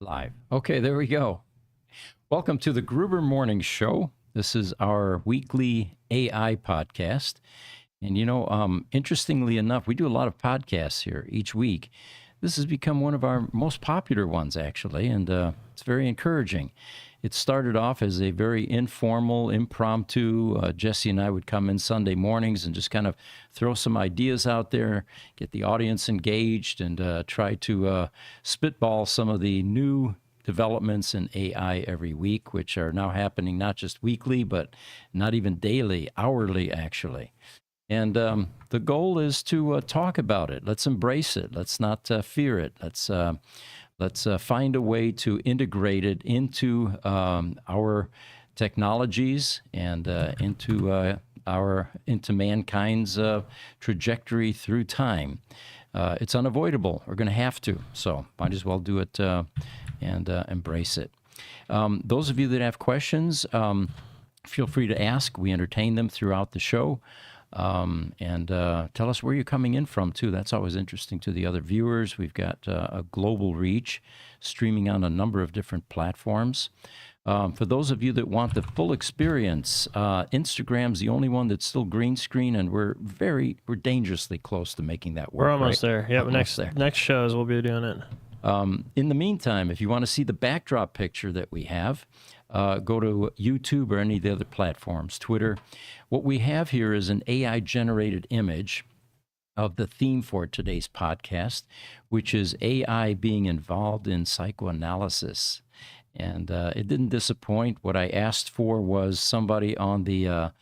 Live. Okay, there we go. Welcome to the Gruber Morning Show. This is our weekly AI podcast. And interestingly enough, we do a lot of podcasts here each week. This has become one of our most popular ones, actually, and it's very encouraging. It started off as a very informal, impromptu. Jesse and I would come in Sunday mornings and just kind of throw some ideas out there, get the audience engaged, and try to spitball some of the new developments in AI every week, which are now happening not just weekly, but not even daily, hourly, actually. And the goal is to talk about it. Let's embrace it. Let's not fear it. Let's find a way to integrate it into our technologies and into mankind's trajectory through time. It's unavoidable. We're going to have to. So might as well do it and embrace it. Those of you that have questions, feel free to ask. We entertain them throughout the show. And tell us where you're coming in from, too. That's always interesting to the other viewers. We've got a global reach, streaming on a number of different platforms. For those of you that want the full experience, Instagram's the only one that's still green screen, and we're dangerously close to making that work. We're almost right? there. Yeah, next shows we'll be doing it. In the meantime, if you want to see the backdrop picture that we have, go to YouTube or any of the other platforms, Twitter. What we have here is an AI-generated image of the theme for today's podcast, which is AI being involved in psychoanalysis. And it didn't disappoint. What I asked for was somebody on the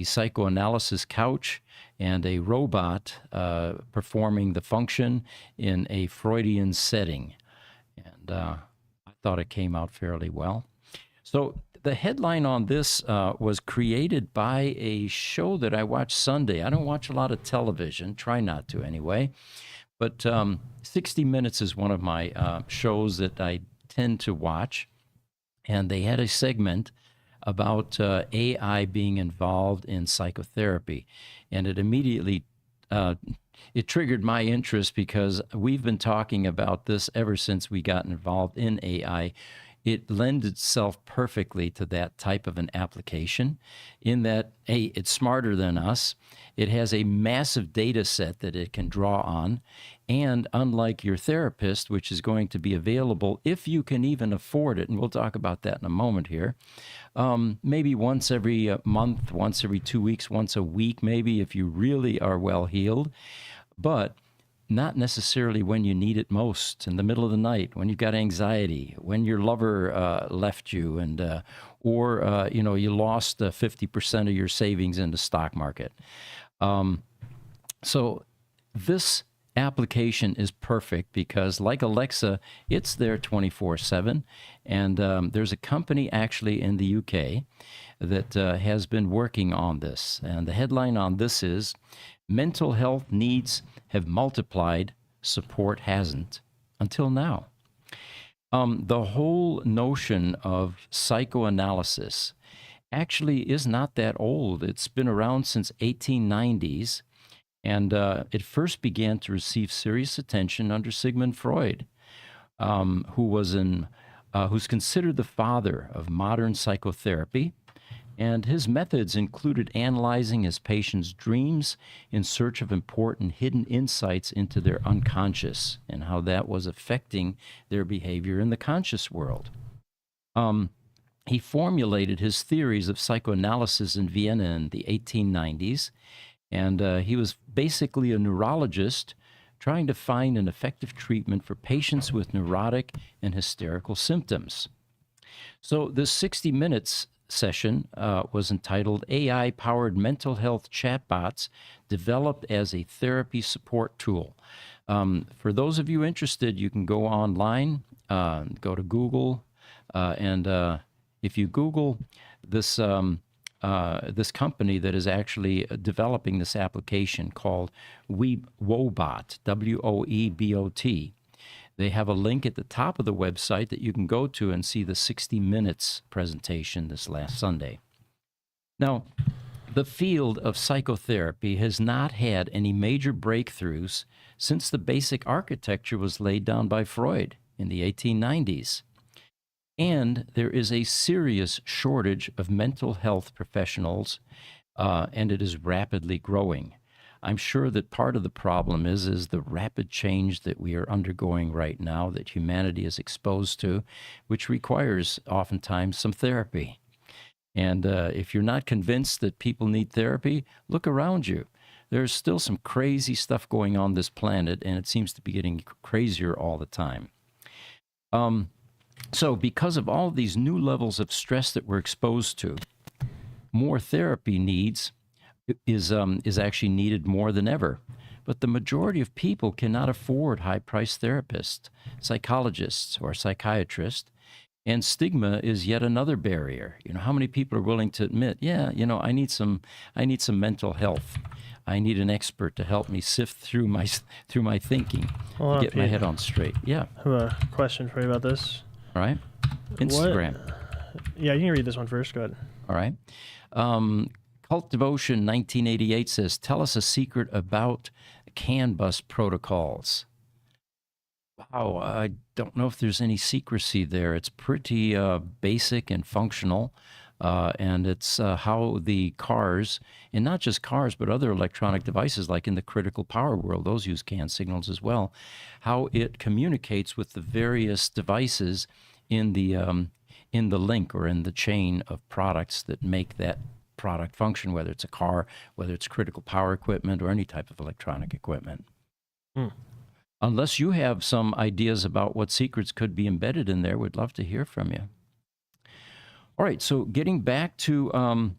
psychoanalysis couch and a robot performing the function in a Freudian setting. And I thought it came out fairly well. So the headline on this was created by a show that I watch Sunday. I don't watch a lot of television, try not to anyway. But 60 Minutes is one of my shows that I tend to watch. And they had a segment about AI being involved in psychotherapy. And it immediately it triggered my interest because we've been talking about this ever since we got involved in AI. It lends itself perfectly to that type of an application in that, hey, it's smarter than us. It has a massive data set that it can draw on. And unlike your therapist, which is going to be available if you can even afford it, and we'll talk about that in a moment here, maybe once every month, once every 2 weeks, once a week, maybe if you really are well healed, but not necessarily when you need it most, in the middle of the night, when you've got anxiety, when your lover left you, and or you lost 50% of your savings in the stock market. So this application is perfect because, like Alexa, it's there 24/7. And there's a company actually in the UK that has been working on this. And the headline on this is, "Mental health needs have multiplied, support hasn't, until now." The whole notion of psychoanalysis actually is not that old. It's been around since 1890s. And it first began to receive serious attention under Sigmund Freud, who's considered the father of modern psychotherapy. And his methods included analyzing his patients' dreams in search of important hidden insights into their unconscious and how that was affecting their behavior in the conscious world. He formulated his theories of psychoanalysis in Vienna in the 1890s. And he was basically a neurologist trying to find an effective treatment for patients with neurotic and hysterical symptoms. So this 60 Minutes session was entitled AI-Powered Mental Health Chatbots Developed as a Therapy Support Tool. For those of you interested, you can go online, go to Google, and if you Google this this company that is actually developing this application called Woebot, Woebot. They have a link at the top of the website that you can go to and see the 60 Minutes presentation this last Sunday. Now, the field of psychotherapy has not had any major breakthroughs since the basic architecture was laid down by Freud. in the 1890s. And there is a serious shortage of mental health professionals, and it is rapidly growing. I'm sure that part of the problem is the rapid change that we are undergoing right now, that humanity is exposed to, which requires oftentimes some therapy. And if you're not convinced that people need therapy, look around you. There's still some crazy stuff going on this planet, and it seems to be getting crazier all the time. So because of all of these new levels of stress that we're exposed to, more therapy is actually needed more than ever. But the majority of people cannot afford high-priced therapists, psychologists, or psychiatrists. And stigma is yet another barrier. How many people are willing to admit, yeah, I need some mental health. I need an expert to help me sift through my thinking, to get my head on straight. Yeah. I have a question for you about this. All right. Instagram. Yeah, you can read this one first. Go ahead. All right. Cult Devotion 1988 says, tell us a secret about CAN bus protocols. Wow, I don't know if there's any secrecy there. It's pretty basic and functional, and it's how the cars, and not just cars, but other electronic devices, like in the critical power world, those use CAN signals as well, how it communicates with the various devices in the link or in the chain of products that make that product function, whether it's a car, whether it's critical power equipment, or any type of electronic equipment. Unless you have some ideas about what secrets could be embedded in there, we'd love to hear from you. All right, so getting back to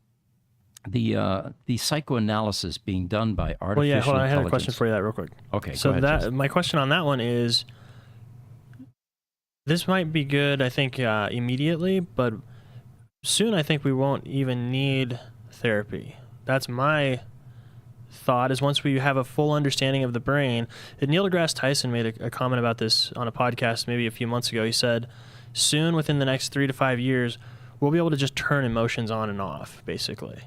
the psychoanalysis being done by artificial Well, yeah, hold on. I intelligence. had a question for you that real quick. Okay, so go ahead, Jess. my question on that one is, this might be good, I think, immediately, but soon I think we won't even need therapy. That's my thought, is once we have a full understanding of the brain. And Neil deGrasse Tyson made a comment about this on a podcast maybe a few months ago. He said, soon, within the next 3 to 5 years, we'll be able to just turn emotions on and off, basically.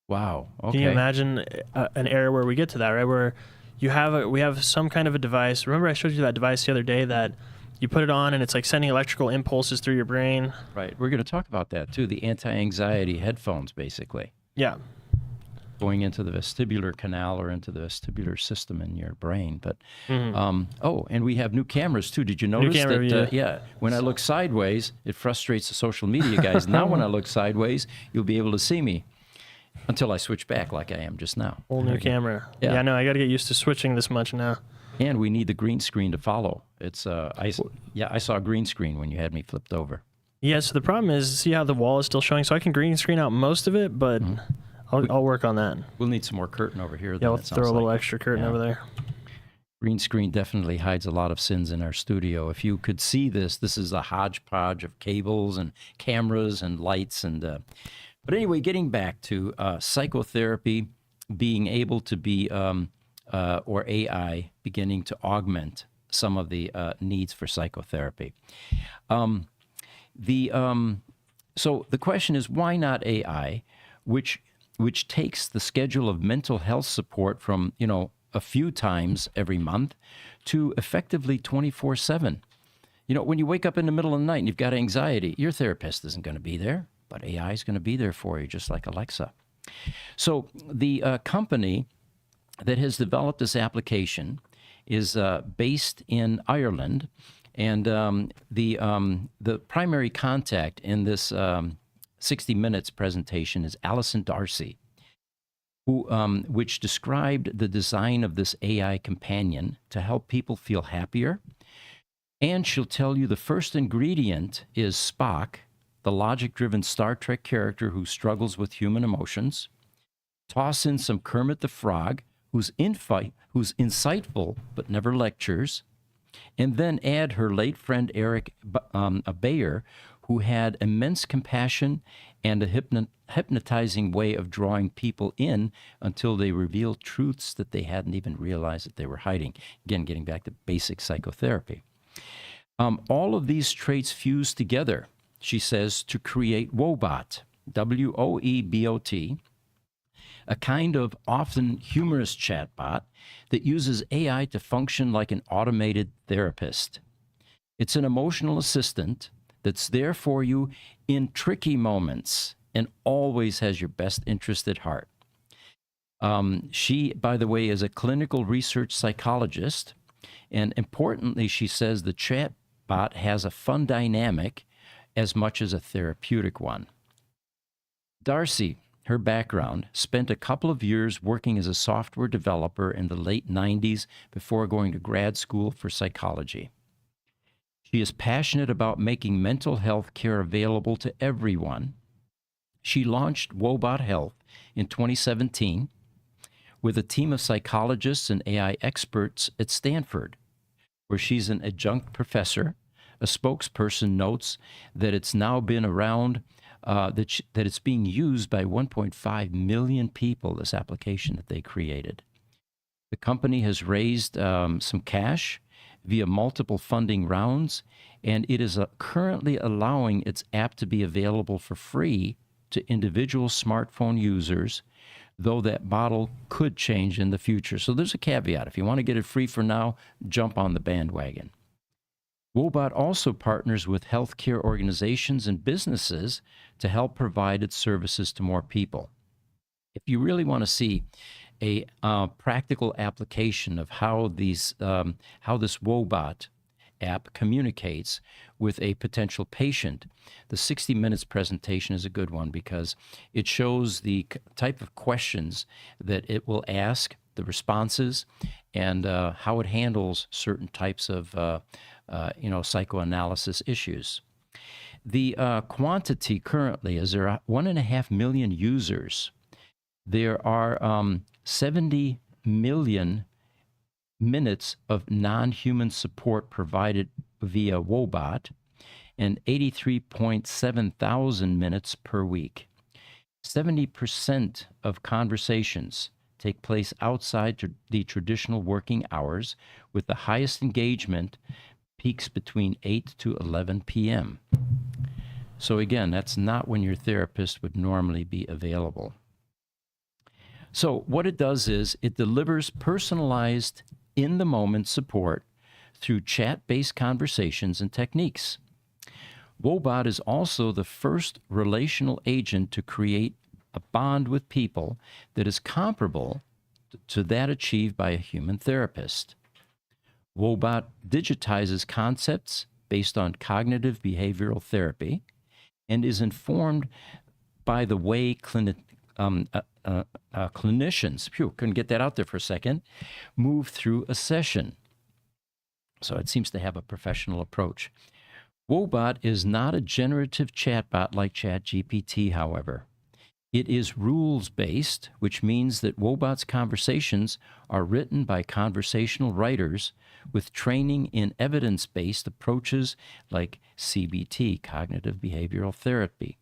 Wow. Okay. Can you imagine an era where we get to that, right? Where we have some kind of a device. Remember I showed you that device the other day that you put it on and it's like sending electrical impulses through your brain? Right. We're going to talk about that too, the anti-anxiety headphones, basically. Yeah. Going into the vestibular canal or into the vestibular system in your brain. But and we have new cameras too. Did you notice that? When I look sideways, it frustrates the social media guys. Now when I look sideways, you'll be able to see me until I switch back like I am just now. Whole new camera. Yeah, no, I got to get used to switching this much now. And we need the green screen to follow. It's I saw a green screen when you had me flipped over. Yeah, so the problem is, see how the wall is still showing? So I can green screen out most of it, but I'll work on that. We'll need some more curtain over here. Yeah, let's throw a little extra curtain over there. Green screen definitely hides a lot of sins in our studio. If you could see this is a hodgepodge of cables and cameras and lights. But anyway, getting back to psychotherapy being able to be, or AI beginning to augment some of the needs for psychotherapy. So the question is, why not AI, which takes the schedule of mental health support from, a few times every month to effectively 24/7. When you wake up in the middle of the night and you've got anxiety, your therapist isn't going to be there, but AI is going to be there for you, just like Alexa. So the company that has developed this application is based in Ireland, and the primary contact in this 60 Minutes presentation is Alison Darcy, which described the design of this AI companion to help people feel happier. And she'll tell you the first ingredient is Spock, the logic-driven Star Trek character who struggles with human emotions. Toss in some Kermit the Frog, who's insightful but never lectures. And then add her late friend Eric Bayer, who had immense compassion and a hypnotizing way of drawing people in until they revealed truths that they hadn't even realized that they were hiding. Again, getting back to basic psychotherapy. All of these traits fuse together, she says, to create Woebot, WOEBOT, a kind of often humorous chatbot that uses AI to function like an automated therapist. It's an emotional assistant that's there for you in tricky moments and always has your best interest at heart. She, by the way, is a clinical research psychologist. And importantly, she says the chatbot has a fun dynamic as much as a therapeutic one. Darcy, her background, spent a couple of years working as a software developer in the late 90s before going to grad school for psychology. She is passionate about making mental health care available to everyone. She launched Wobot Health in 2017 with a team of psychologists and AI experts at Stanford, where she's an adjunct professor. A spokesperson notes that it's now been around, that it's being used by 1.5 million people, this application that they created. The company has raised some cash via multiple funding rounds, and it is currently allowing its app to be available for free to individual smartphone users, though that model could change in the future. So there's a caveat. If you want to get it free for now, jump on the bandwagon. Wobot also partners with healthcare organizations and businesses to help provide its services to more people. If you really want to see a practical application of how this Wobot app communicates with a potential patient, the 60 Minutes presentation is a good one because it shows the type of questions that it will ask, the responses, and how it handles certain types of psychoanalysis issues. The quantity currently is there are 1.5 million users. There are 70 million minutes of non-human support provided via Wobot and 83.7 thousand minutes per week. 70% of conversations take place outside the traditional working hours, with the highest engagement peaks between 8 to 11 p.m. So again, that's not when your therapist would normally be available. So what it does is it delivers personalized, in-the-moment support through chat-based conversations and techniques. Wobot is also the first relational agent to create a bond with people that is comparable to that achieved by a human therapist. Wobot digitizes concepts based on cognitive behavioral therapy and is informed by the way clinicians, couldn't get that out there for a second, move through a session. So it seems to have a professional approach. Wobot is not a generative chatbot like ChatGPT, however. It is rules-based, which means that Wobot's conversations are written by conversational writers with training in evidence-based approaches like CBT, cognitive behavioral therapy,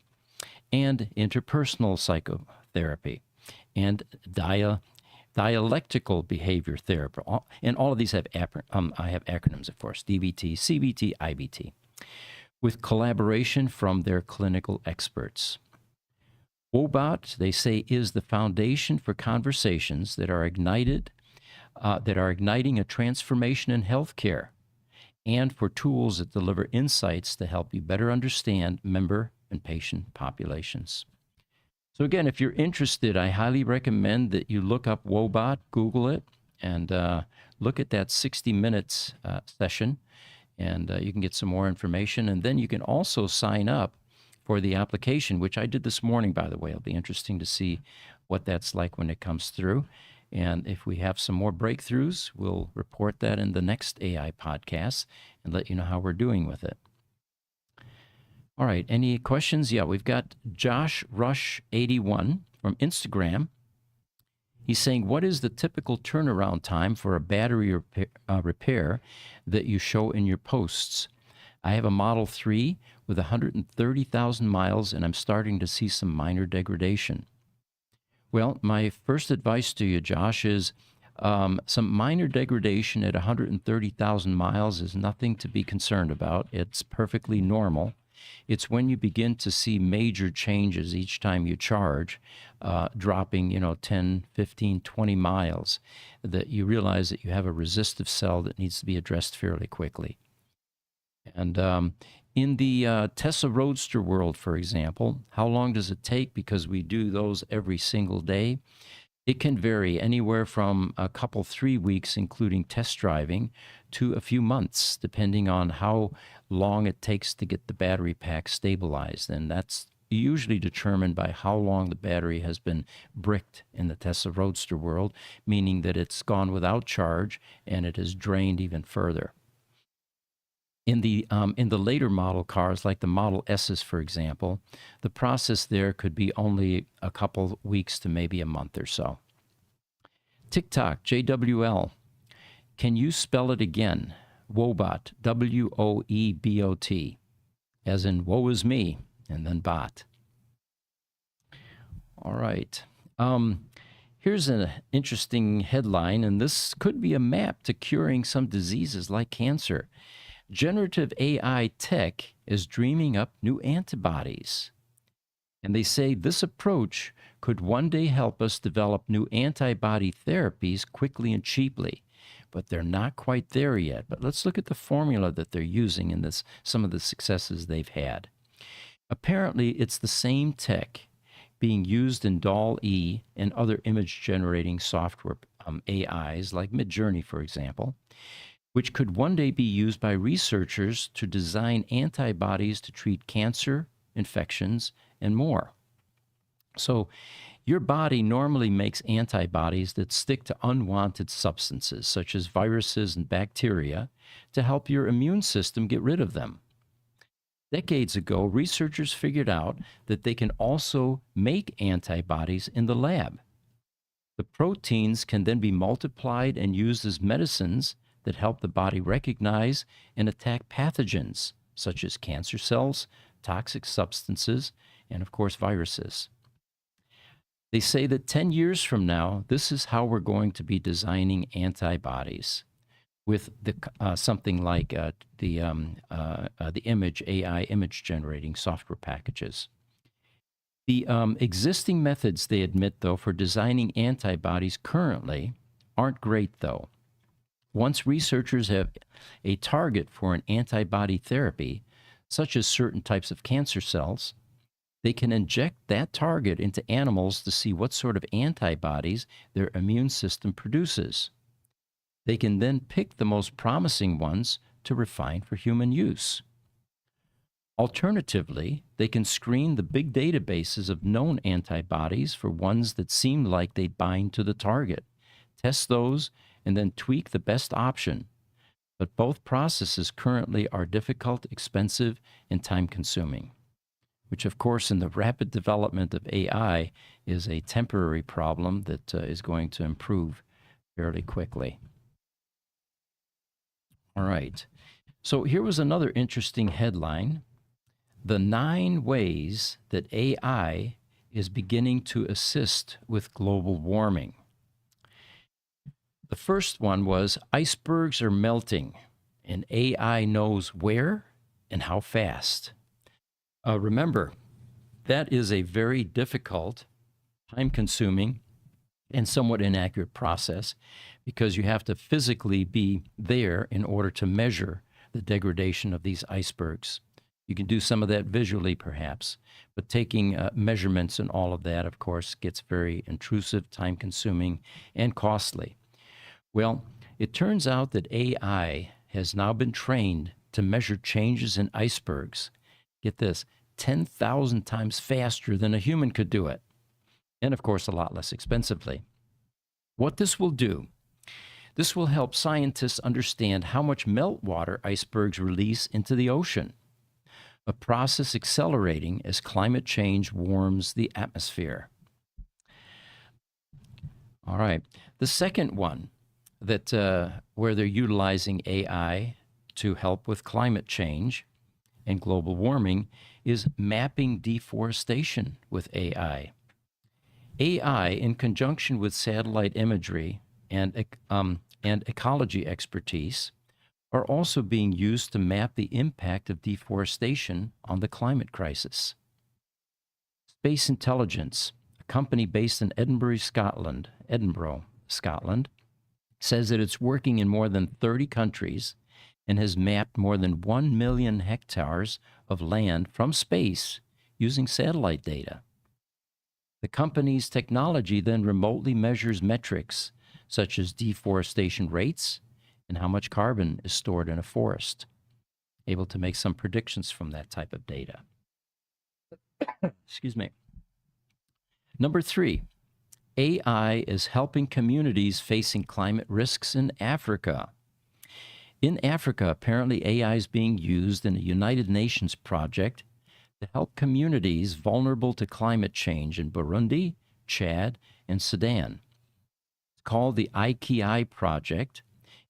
and interpersonal psychotherapy, and dialectical behavior therapy. And all of these have I have acronyms, of course, DBT, CBT, IBT, with collaboration from their clinical experts. Wobot, they say, is the foundation for conversations that are igniting a transformation in healthcare, and for tools that deliver insights to help you better understand member and patient populations. So again, if you're interested, I highly recommend that you look up Wobot, Google it, and look at that 60 Minutes session, and you can get some more information. And then you can also sign up for the application, which I did this morning, by the way. It'll be interesting to see what that's like when it comes through. And if we have some more breakthroughs, we'll report that in the next AI podcast and let you know how we're doing with it. All right, any questions? Yeah, we've got Josh Rush 81 from Instagram. He's saying, what is the typical turnaround time for a battery repair that you show in your posts? I have a Model 3 with 130,000 miles, and I'm starting to see some minor degradation. Well, my first advice to you, Josh, is some minor degradation at 130,000 miles is nothing to be concerned about. It's perfectly normal. It's when you begin to see major changes each time you charge, dropping, 10, 15, 20 miles, that you realize that you have a resistive cell that needs to be addressed fairly quickly. And in the Tesla Roadster world, for example, how long does it take? Because we do those every single day. It can vary anywhere from a couple, 3 weeks, including test driving, to a few months, depending on how long it takes to get the battery pack stabilized. And that's usually determined by how long the battery has been bricked in the Tesla Roadster world, meaning that it's gone without charge and it has drained even further. In the later model cars, like the Model S's, for example, the process there could be only a couple weeks to maybe a month or so. TikTok, JWL. Can you spell it again? Woebot, Woebot, as in woe is me, and then bot. All right. Here's an interesting headline, and this could be a map to curing some diseases like cancer. Generative AI tech is dreaming up new antibodies. And they say this approach could one day help us develop new antibody therapies quickly and cheaply. But they're not quite there yet. But let's look at the formula that they're using in this, some of the successes they've had. Apparently, it's the same tech being used in DALL-E and other image-generating software AIs like Midjourney, for example, which could one day be used by researchers to design antibodies to treat cancer, infections, and more. So your body normally makes antibodies that stick to unwanted substances, such as viruses and bacteria, to help your immune system get rid of them. Decades ago, researchers figured out that they can also make antibodies in the lab. The proteins can then be multiplied and used as medicines that help the body recognize and attack pathogens, such as cancer cells, toxic substances, and of course, viruses. They say that 10 years from now, this is how we're going to be designing antibodies with something like the image AI image generating software packages. The existing methods, they admit, though, for designing antibodies currently aren't great, though. Once researchers have a target for an antibody therapy, such as certain types of cancer cells, they can inject that target into animals to see what sort of antibodies their immune system produces. They can then pick the most promising ones to refine for human use. Alternatively, they can screen the big databases of known antibodies for ones that seem like they bind to the target, test those, and then tweak the best option. But both processes currently are difficult, expensive, and time-consuming, which, of course, in the rapid development of AI is a temporary problem that is going to improve fairly quickly. All right. So here was another interesting headline: the 9 ways that AI is beginning to assist with global warming. The first one was icebergs are melting, and AI knows where and how fast. Remember, that is a very difficult, time-consuming, and somewhat inaccurate process because you have to physically be there in order to measure the degradation of these icebergs. You can do some of that visually, perhaps, but taking measurements and all of that, of course, gets very intrusive, time-consuming, and costly. Well, it turns out that AI has now been trained to measure changes in icebergs. Get this, 10,000 times faster than a human could do it. And of course, a lot less expensively. What this will do, this will help scientists understand how much meltwater icebergs release into the ocean, a process accelerating as climate change warms the atmosphere. All right. The second one that where they're utilizing AI to help with climate change and global warming is mapping deforestation with AI. AI, in conjunction with satellite imagery and ecology expertise, are also being used to map the impact of deforestation on the climate crisis. Space Intelligence, a company based in Edinburgh, Scotland, says that it's working in more than 30 countries and has mapped more than 1 million hectares of land from space using satellite data. The company's technology then remotely measures metrics such as deforestation rates and how much carbon is stored in a forest, able to make some predictions from that type of data. Excuse me. Number 3, AI is helping communities facing climate risks in Africa. In Africa, apparently AI is being used in a United Nations project to help communities vulnerable to climate change in Burundi, Chad, and Sudan. It's called the IKI project,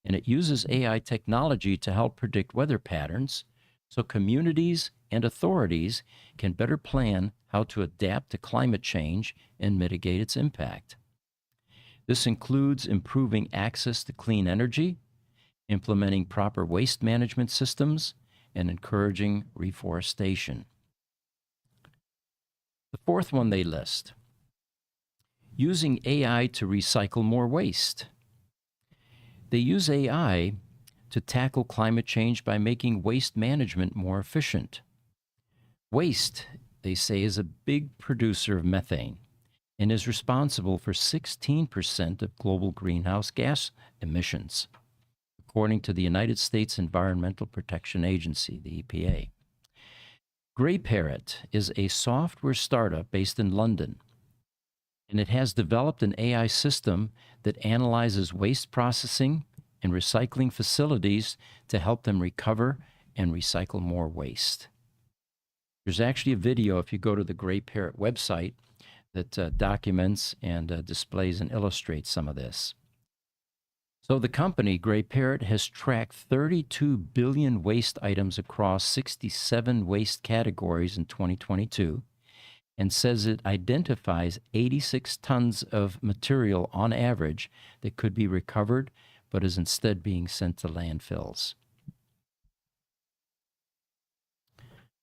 and it uses AI technology to help predict weather patterns so communities and authorities can better plan how to adapt to climate change and mitigate its impact. This includes improving access to clean energy, implementing proper waste management systems, and encouraging reforestation. The fourth one they list, using AI to recycle more waste. They use AI to tackle climate change by making waste management more efficient. Waste, they say, is a big producer of methane and is responsible for 16% of global greenhouse gas emissions, according to the United States Environmental Protection Agency, the EPA. Gray Parrot is a software startup based in London, and it has developed an AI system that analyzes waste processing and recycling facilities to help them recover and recycle more waste. There's actually a video, if you go to the Gray Parrot website, that documents and displays and illustrates some of this. So the company, Gray Parrot, has tracked 32 billion waste items across 67 waste categories in 2022 and says it identifies 86 tons of material on average that could be recovered but is instead being sent to landfills.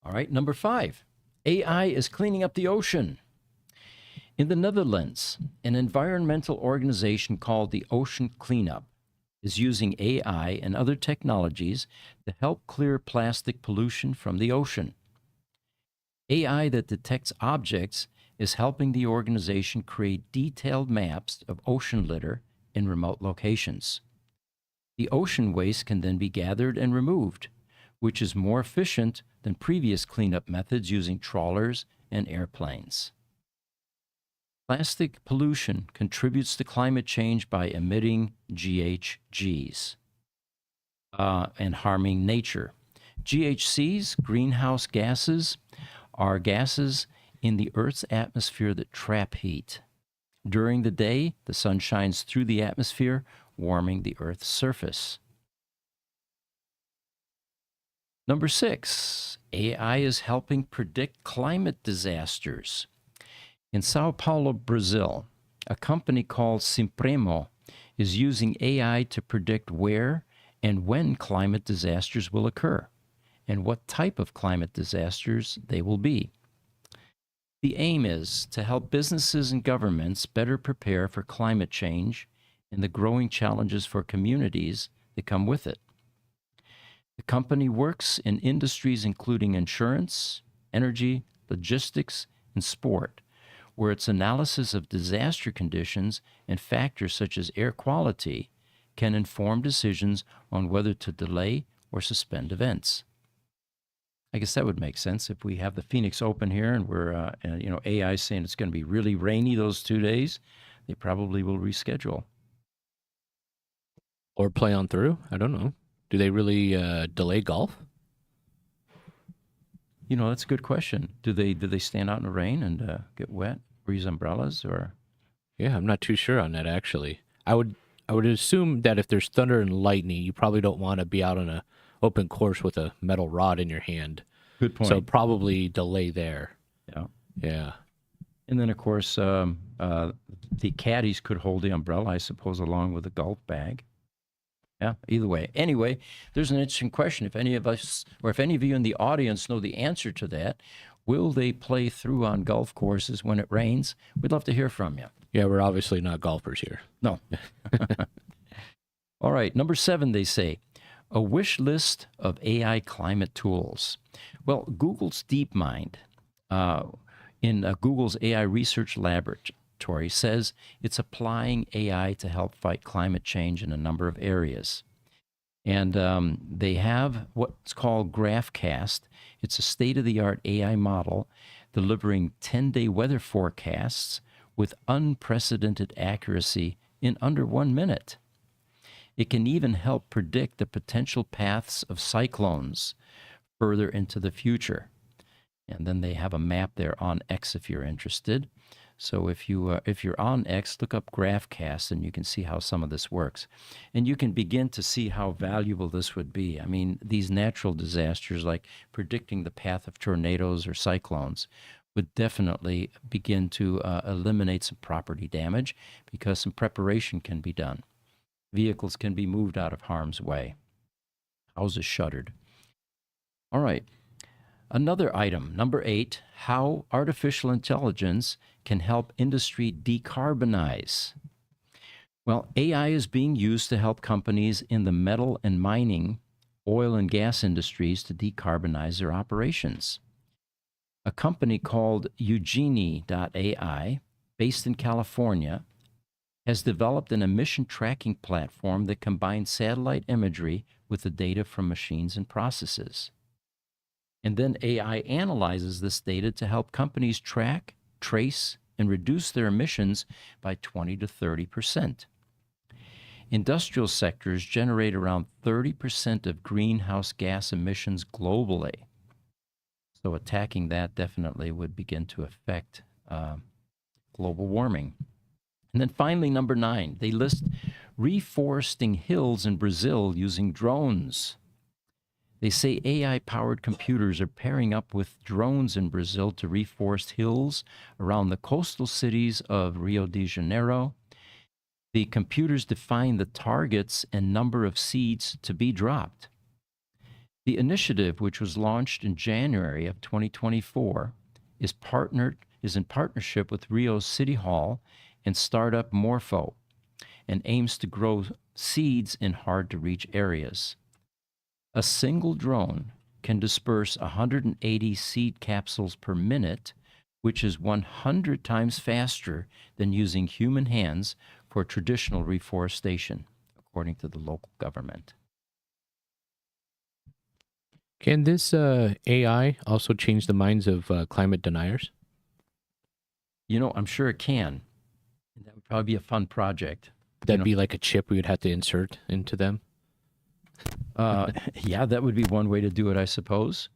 All right, number 5, AI is cleaning up the ocean. In the Netherlands, an environmental organization called the Ocean Cleanup is using AI and other technologies to help clear plastic pollution from the ocean. AI that detects objects is helping the organization create detailed maps of ocean litter in remote locations. The ocean waste can then be gathered and removed, which is more efficient than previous cleanup methods using trawlers and airplanes. Plastic pollution contributes to climate change by emitting GHGs and harming nature. GHCs, greenhouse gases, are gases in the Earth's atmosphere that trap heat. During the day, the sun shines through the atmosphere, warming the Earth's surface. Number 6, AI is helping predict climate disasters. In Sao Paulo, Brazil, a company called Simpremo is using AI to predict where and when climate disasters will occur and what type of climate disasters they will be. The aim is to help businesses and governments better prepare for climate change and the growing challenges for communities that come with it. The company works in industries including insurance, energy, logistics, and sport, where its analysis of disaster conditions and factors such as air quality can inform decisions on whether to delay or suspend events. I guess that would make sense if we have the Phoenix Open here and we're, AI saying it's going to be really rainy those 2 days, they probably will reschedule. Or play on through? I don't know. Do they really delay golf? That's a good question. Do they stand out in the rain and get wet, or use umbrellas, or? Yeah, I'm not too sure on that actually. I would assume that if there's thunder and lightning, you probably don't want to be out on a open course with a metal rod in your hand. Good point. So probably delay there. Yeah. Yeah. And then, of course, the caddies could hold the umbrella, I suppose, along with the golf bag. Yeah, either way. Anyway, there's an interesting question. If any of us, or if any of you in the audience know the answer to that, will they play through on golf courses when it rains? We'd love to hear from you. Yeah, we're obviously not golfers here. No. All right, number 7, they say, A wish list of AI climate tools. Well, Google's DeepMind, in Google's AI research laboratory, says it's applying AI to help fight climate change in a number of areas. And they have what's called GraphCast. It's a state-of-the-art AI model delivering 10-day weather forecasts with unprecedented accuracy in under 1 minute. It can even help predict the potential paths of cyclones further into the future. And then they have a map there on X if you're interested. So if you're on X, look up GraphCast and you can see how some of this works. And you can begin to see how valuable this would be. I mean, these natural disasters like predicting the path of tornadoes or cyclones would definitely begin to eliminate some property damage because some preparation can be done. Vehicles can be moved out of harm's way. Houses shuttered. All right. Another item, number 8, how artificial intelligence can help industry decarbonize. Well, AI is being used to help companies in the metal and mining, oil and gas industries to decarbonize their operations. A company called Eugenie.ai, based in California, has developed an emission tracking platform that combines satellite imagery with the data from machines and processes. And then AI analyzes this data to help companies track, trace, and reduce their emissions by 20 to 30%. Industrial sectors generate around 30% of greenhouse gas emissions globally. So attacking that definitely would begin to affect global warming. And then finally, number 9, they list reforesting hills in Brazil using drones. They say AI-powered computers are pairing up with drones in Brazil to reforest hills around the coastal cities of Rio de Janeiro. The computers define the targets and number of seeds to be dropped. The initiative, which was launched in January of 2024, is in partnership with Rio City Hall and startup Morpho, and aims to grow seeds in hard-to-reach areas. A single drone can disperse 180 seed capsules per minute, which is 100 times faster than using human hands for traditional reforestation, according to the local government. Can this AI also change the minds of climate deniers? You know, I'm sure it can. That would probably be a fun project. That'd be like a chip we would have to insert into them. Yeah, that would be one way to do it, I suppose.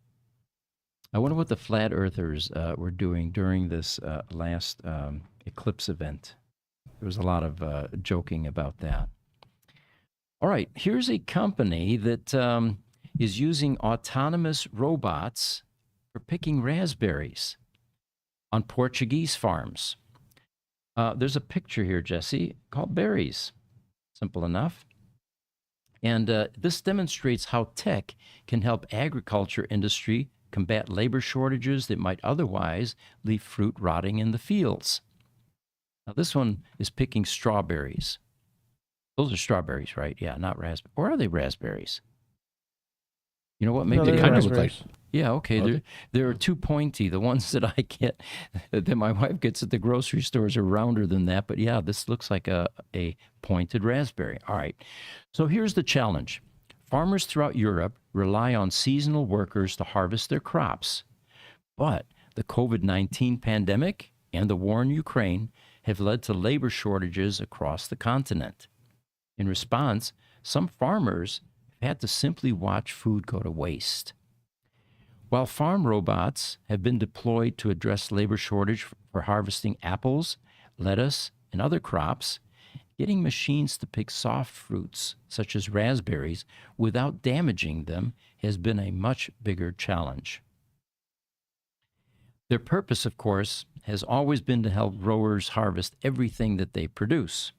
I wonder what the flat earthers were doing during this last eclipse event. There was a lot of joking about that. All right, here's a company that is using autonomous robots for picking raspberries on Portuguese farms. There's a picture here, Jesse, called Berries. Simple enough. And this demonstrates how tech can help agriculture industry combat labor shortages that might otherwise leave fruit rotting in the fields. Now, this one is picking strawberries. Those are strawberries, right? Yeah, not raspberries. Or are they raspberries? You know what? Maybe No, They kind of look like. yeah, okay. Okay. They're too pointy. The ones that I get, that my wife gets at the grocery stores are rounder than that. But yeah, this looks like a pointed raspberry. All right. So here's the challenge. Farmers throughout Europe rely on seasonal workers to harvest their crops. But the COVID-19 pandemic and the war in Ukraine have led to labor shortages across the continent. In response, some farmers have had to simply watch food go to waste. While farm robots have been deployed to address labor shortage for harvesting apples, lettuce, and other crops, getting machines to pick soft fruits, such as raspberries, without damaging them has been a much bigger challenge. Their purpose, of course, has always been to help growers harvest everything that they produce.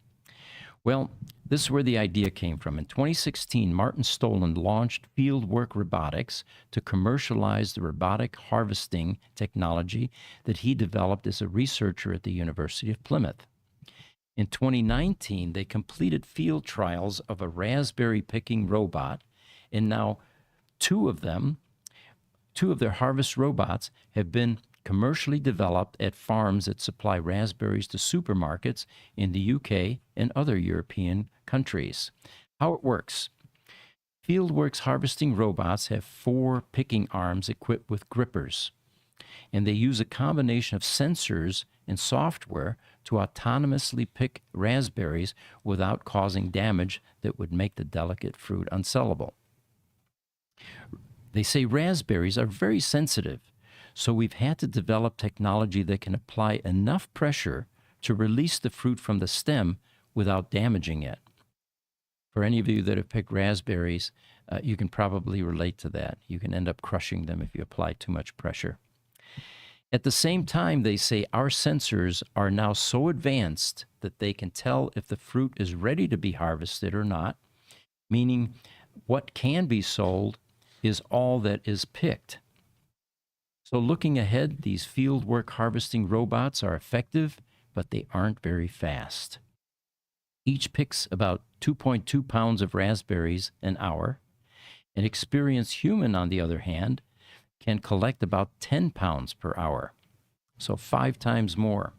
Well, this is where the idea came from. In 2016, Martin Stolen launched Fieldwork Robotics to commercialize the robotic harvesting technology that he developed as a researcher at the University of Plymouth. In 2019, they completed field trials of a raspberry picking robot And now two of their harvest robots have been commercially developed at farms that supply raspberries to supermarkets in the UK and other European countries. How it works. Fieldworks harvesting robots have 4 picking arms equipped with grippers, and they use a combination of sensors and software to autonomously pick raspberries without causing damage that would make the delicate fruit unsellable. They say raspberries are very sensitive, so we've had to develop technology that can apply enough pressure to release the fruit from the stem without damaging it. For any of you that have picked raspberries, you can probably relate to that. You can end up crushing them if you apply too much pressure. At the same time, they say our sensors are now so advanced that they can tell if the fruit is ready to be harvested or not, meaning what can be sold is all that is picked. So looking ahead, these fieldwork harvesting robots are effective, but they aren't very fast. Each picks about 2.2 pounds of raspberries an hour. An experienced human, on the other hand, can collect about 10 pounds per hour, so 5 times more.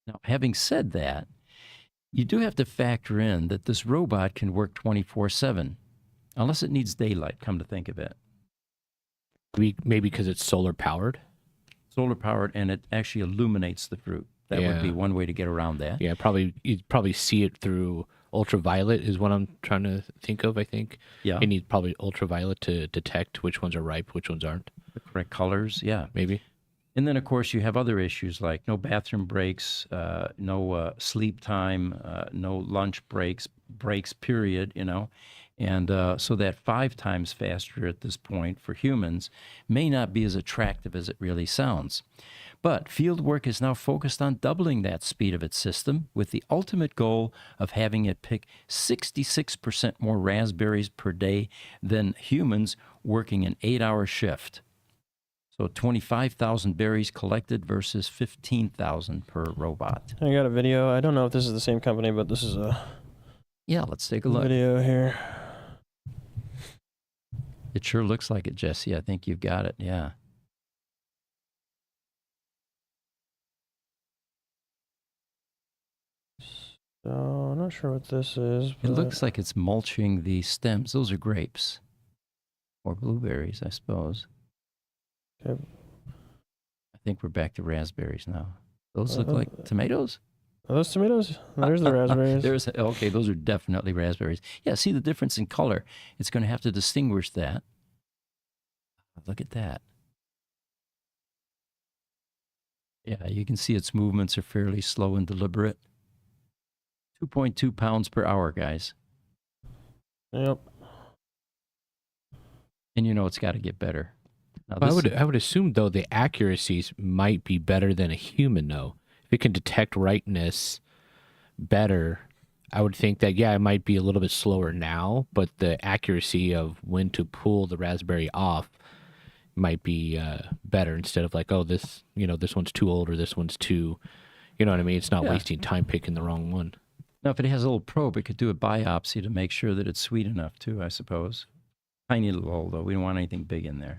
Now, having said that, you do have to factor in that this robot can work 24/7, unless it needs daylight, come to think of it. Maybe because it's solar powered. Solar powered, and it actually illuminates the fruit. That would be one way to get around that. Yeah, you'd probably see it through ultraviolet is what I'm trying to think of, I think. Yeah. You need probably ultraviolet to detect which ones are ripe, which ones aren't. The correct colors, yeah. Maybe. And then, of course, you have other issues like no bathroom breaks, no sleep time, no lunch breaks, period, And so that 5 times faster at this point for humans may not be as attractive as it really sounds. But fieldwork is now focused on doubling that speed of its system with the ultimate goal of having it pick 66% more raspberries per day than humans working an 8-hour shift. So 25,000 berries collected versus 15,000 per robot. I got a video. I don't know if this is the same company, but this is a Yeah, let's take a look. video here. It sure looks like it, Jesse. I think you've got it, yeah. So I'm not sure what this is. It looks like it's mulching the stems. Those are grapes. Or blueberries, I suppose. Okay. I think we're back to raspberries now. Those look like tomatoes? Are those tomatoes? There's the raspberries. Okay, those are definitely raspberries. Yeah, see the difference in color. It's going to have to distinguish that. Look at that. Yeah, you can see its movements are fairly slow and deliberate. 2.2 pounds per hour, guys. Yep. And it's got to get better. Now, I would assume, though, the accuracies might be better than a human, though. If it can detect rightness better, I would think that, it might be a little bit slower now, but the accuracy of when to pull the raspberry off might be better instead of like, oh, this one's too old or this one's too, you know what I mean? It's not wasting time picking the wrong one. Now, if it has a little probe, it could do a biopsy to make sure that it's sweet enough, too, I suppose. Tiny little hole, though. We don't want anything big in there,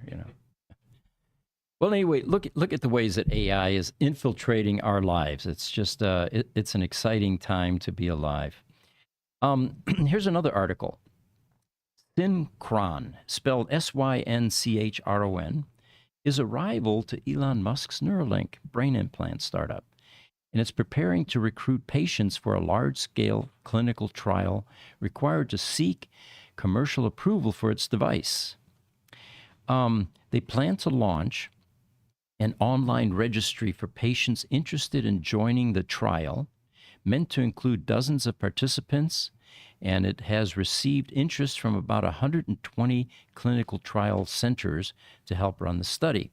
Well, anyway, look at the ways that AI is infiltrating our lives. It's just, it's an exciting time to be alive. Here's another article. Synchron, spelled Synchron, is a rival to Elon Musk's Neuralink brain implant startup, and it's preparing to recruit patients for a large-scale clinical trial required to seek commercial approval for its device. They plan to launch an online registry for patients interested in joining the trial, meant to include dozens of participants, and it has received interest from about 120 clinical trial centers to help run the study.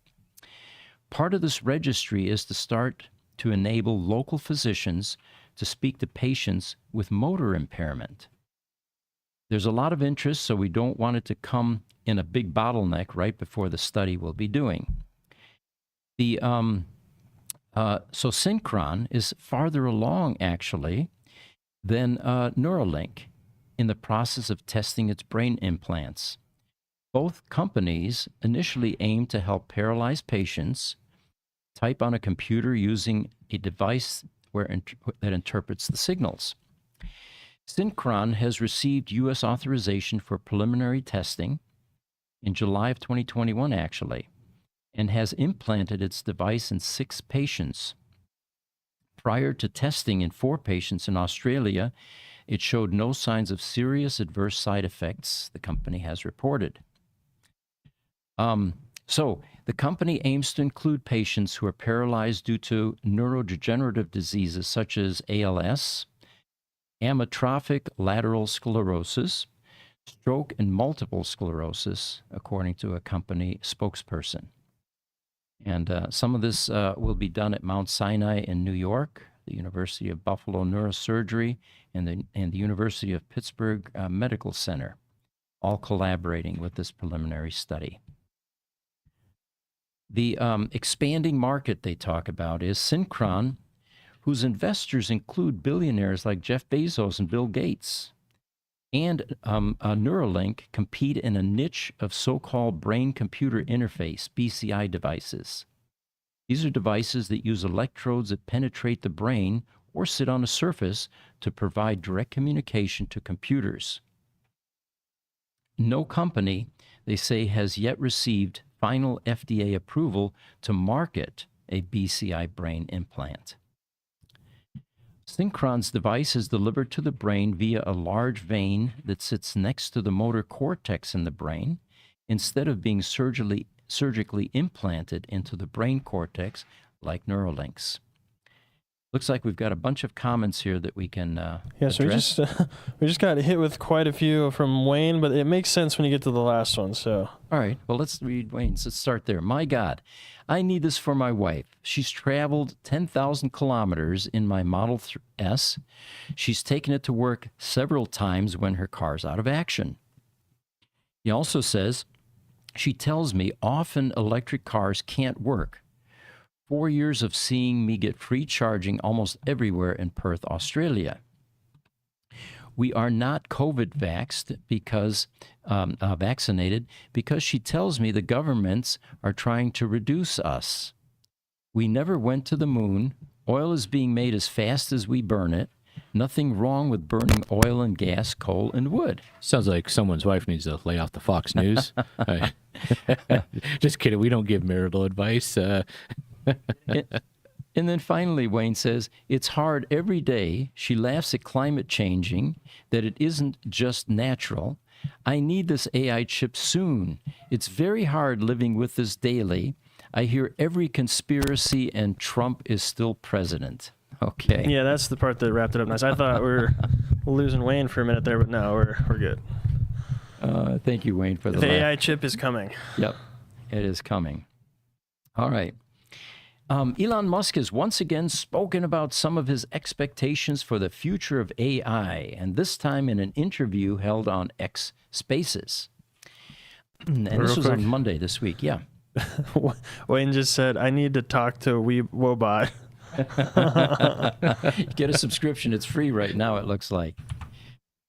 Part of this registry is to start to enable local physicians to speak to patients with motor impairment. There's a lot of interest, so we don't want it to come in a big bottleneck right before the study we'll be doing. So Synchron is farther along, actually, than Neuralink in the process of testing its brain implants. Both companies initially aimed to help paralyzed patients type on a computer using a device that interprets the signals. Synchron has received U.S. authorization for preliminary testing in July of 2021, actually, and has implanted its device in 6 patients. Prior to testing in 4 patients in Australia, it showed no signs of serious adverse side effects, the company has reported. So the company aims to include patients who are paralyzed due to neurodegenerative diseases such as ALS, amyotrophic lateral sclerosis, stroke, and multiple sclerosis, according to a company spokesperson. And some of this will be done at Mount Sinai in New York, the University of Buffalo Neurosurgery, and the University of Pittsburgh Medical Center, all collaborating with this preliminary study. The expanding market they talk about is Synchron, whose investors include billionaires like Jeff Bezos and Bill Gates, and Neuralink compete in a niche of so-called brain-computer interface, BCI devices. These are devices that use electrodes that penetrate the brain or sit on a surface to provide direct communication to computers. No company, they say, has yet received final FDA approval to market a BCI brain implant. Synchron's device is delivered to the brain via a large vein that sits next to the motor cortex in the brain, instead of being surgically implanted into the brain cortex like Neuralinks. Looks like we've got a bunch of comments here that we can address. So we just got hit with quite a few from Wayne, but it makes sense when you get to the last one. So all right, well, let's read Wayne's. Let's start there. My God, I need this for my wife. She's traveled 10,000 kilometers in my Model S. She's taken it to work several times when her car's out of action. He also says, she tells me often electric cars can't work. 4 years of seeing me get free charging almost everywhere in Perth, Australia. We are not COVID vaccinated because she tells me the governments are trying to reduce us. We never went to the moon. Oil is being made as fast as we burn it. Nothing wrong with burning oil and gas, coal, and wood. Sounds like someone's wife needs to lay off the Fox News. Just kidding. We don't give marital advice. And then finally, Wayne says, it's hard every day. She laughs at climate changing, that it isn't just natural. I need this AI chip soon. It's very hard living with this daily. I hear every conspiracy and Trump is still president. Okay. yeah, that's the part that wrapped it up nice. I thought we were losing Wayne for a minute there, but no, we're good. Thank you, Wayne, for the The laugh. AI chip is coming. Yep, it is coming. All right. Elon Musk has once again spoken about some of his expectations for the future of AI, and this time in an interview held on X Spaces. And this was on Monday this week, yeah. Wayne just said, I need to talk to Wobot. Get a subscription. It's free right now, it looks like.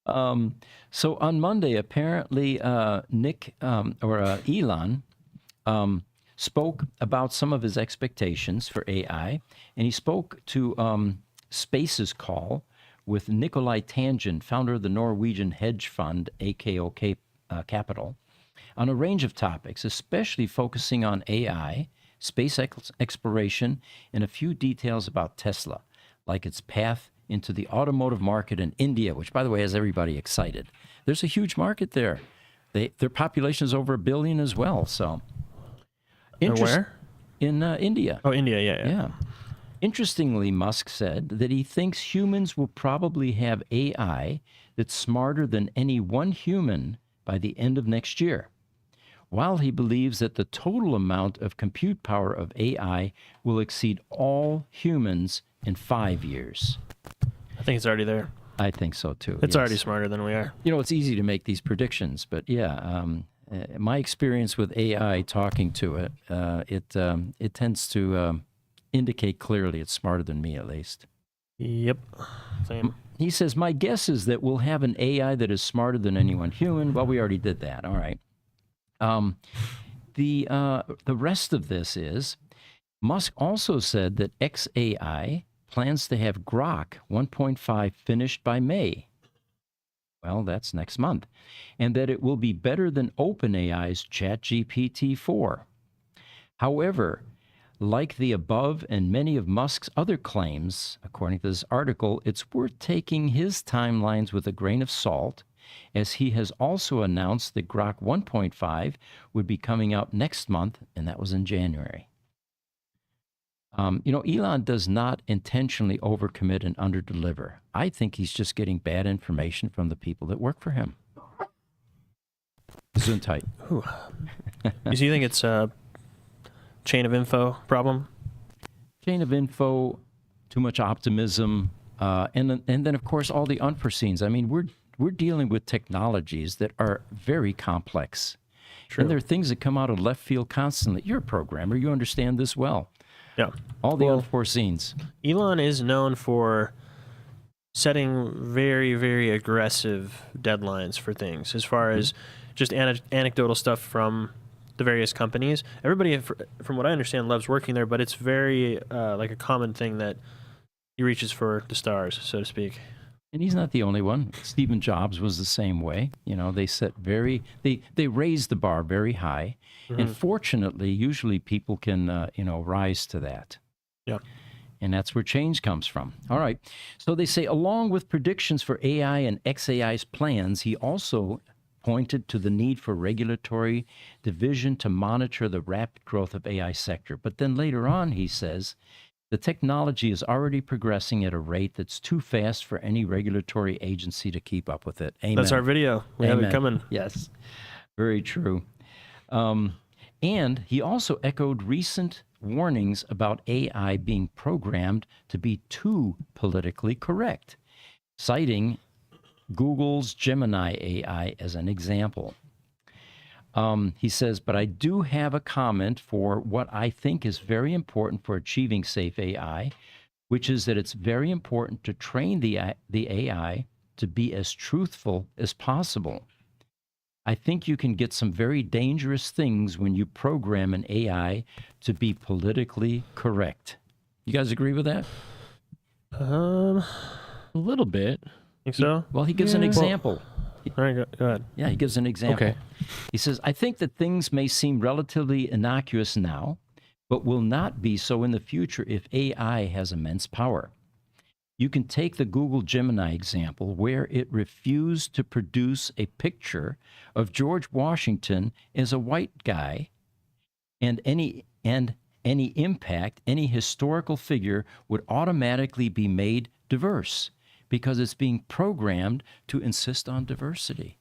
So on Monday, apparently Elon spoke about some of his expectations for AI, and he spoke to Spaces Call with Nikolai Tangent, founder of the Norwegian hedge fund AKOK Capital, on a range of topics, especially focusing on AI, space exploration, and a few details about Tesla, like its path into the automotive market in India, which, by the way, has everybody excited. There's a huge market there. Their population is over 1 billion as well, so... Where? In India. Oh, India, yeah. Interestingly, Musk said that he thinks humans will probably have AI that's smarter than any one human by the end of next year, while he believes that the total amount of compute power of AI will exceed all humans in 5 years. I think it's already there. I think so, too. It's yes. already smarter than we are. You know, it's easy to make these predictions, but yeah, my experience with AI, talking to it, it tends to indicate clearly it's smarter than me, at least. Yep. Same. He says, my guess is that we'll have an AI that is smarter than anyone human. Well, we already did that. All right. The rest of this is Musk also said that XAI plans to have Grok 1.5 finished by May. Well, that's next month. And that it will be better than OpenAI's ChatGPT-4. However, like the above and many of Musk's other claims, according to this article, it's worth taking his timelines with a grain of salt, as he has also announced that Grok 1.5 would be coming out next month, and that was in January. Elon does not intentionally overcommit and underdeliver. I think he's just getting bad information from the people that work for him. Gesundheit. Do you think it's a chain of info problem? Chain of info, too much optimism, and then of course all the unforeseens. I mean, we're dealing with technologies that are very complex. True. And there are things that come out of left field constantly. You're a programmer, you understand this well. Yeah. All the unforeseens. Elon is known for setting very, very aggressive deadlines for things, as far as just anecdotal stuff from the various companies. Everybody, from what I understand, loves working there, but it's very like a common thing that he reaches for the stars, so to speak. And he's not the only one. Stephen Jobs was the same way. They set they raised the bar very high. Mm-hmm. And fortunately, usually people can, rise to that. Yeah. And that's where change comes from. All right. So they say, along with predictions for AI and XAI's plans, he also pointed to the need for regulatory division to monitor the rapid growth of AI sector. But then later on, he says, the technology is already progressing at a rate that's too fast for any regulatory agency to keep up with it. Amen. That's our video. We have it coming. Yes, very true. And he also echoed recent warnings about AI being programmed to be too politically correct, citing Google's Gemini AI as an example. He says, but I do have a comment for what I think is very important for achieving safe AI, which is that it's very important to train the AI to be as truthful as possible. I think you can get some very dangerous things when you program an AI to be politically correct. You guys agree with that? A little bit. Think so? Well, he gives an example. All right, go ahead. Yeah, he gives an example. Okay. He says, I think that things may seem relatively innocuous now, but will not be so in the future if AI has immense power. You can take the Google Gemini example, where it refused to produce a picture of George Washington as a white guy, and any impact, any historical figure would automatically be made diverse, because it's being programmed to insist on diversity.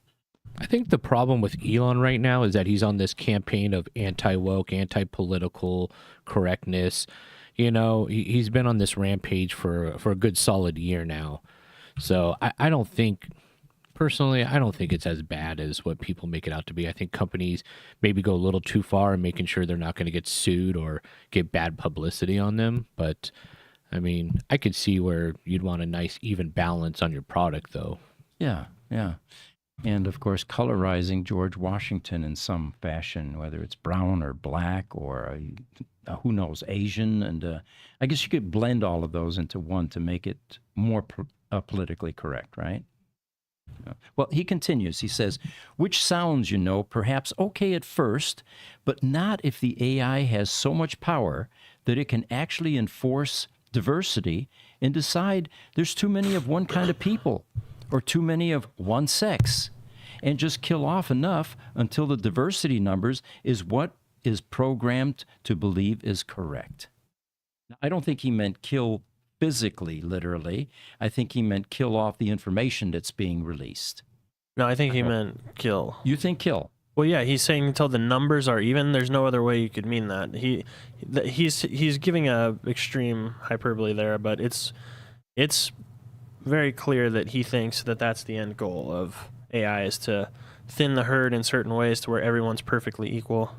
I think the problem with Elon right now is that he's on this campaign of anti-woke, anti-political correctness. He's been on this rampage for a good solid year now. So I don't think, personally, I don't think it's as bad as what people make it out to be. I think companies maybe go a little too far in making sure they're not going to get sued or get bad publicity on them. But I mean, I could see where you'd want a nice even balance on your product, though. Yeah. And, of course, colorizing George Washington in some fashion, whether it's brown or black or, who knows, Asian. And I guess you could blend all of those into one to make it more politically correct, right? Well, he continues. He says, which sounds, perhaps okay at first, but not if the AI has so much power that it can actually enforce diversity and decide there's too many of one kind of people or too many of one sex, and just kill off enough until the diversity numbers is what is programmed to believe is correct. Now, I don't think he meant kill physically, literally. I think he meant kill off the information that's being released. No, I think he meant kill. You think kill? Well, yeah, he's saying until the numbers are even. There's no other way you could mean that. He's giving a extreme hyperbole there, but it's very clear that he thinks that that's the end goal of AI, is to thin the herd in certain ways to where everyone's perfectly equal.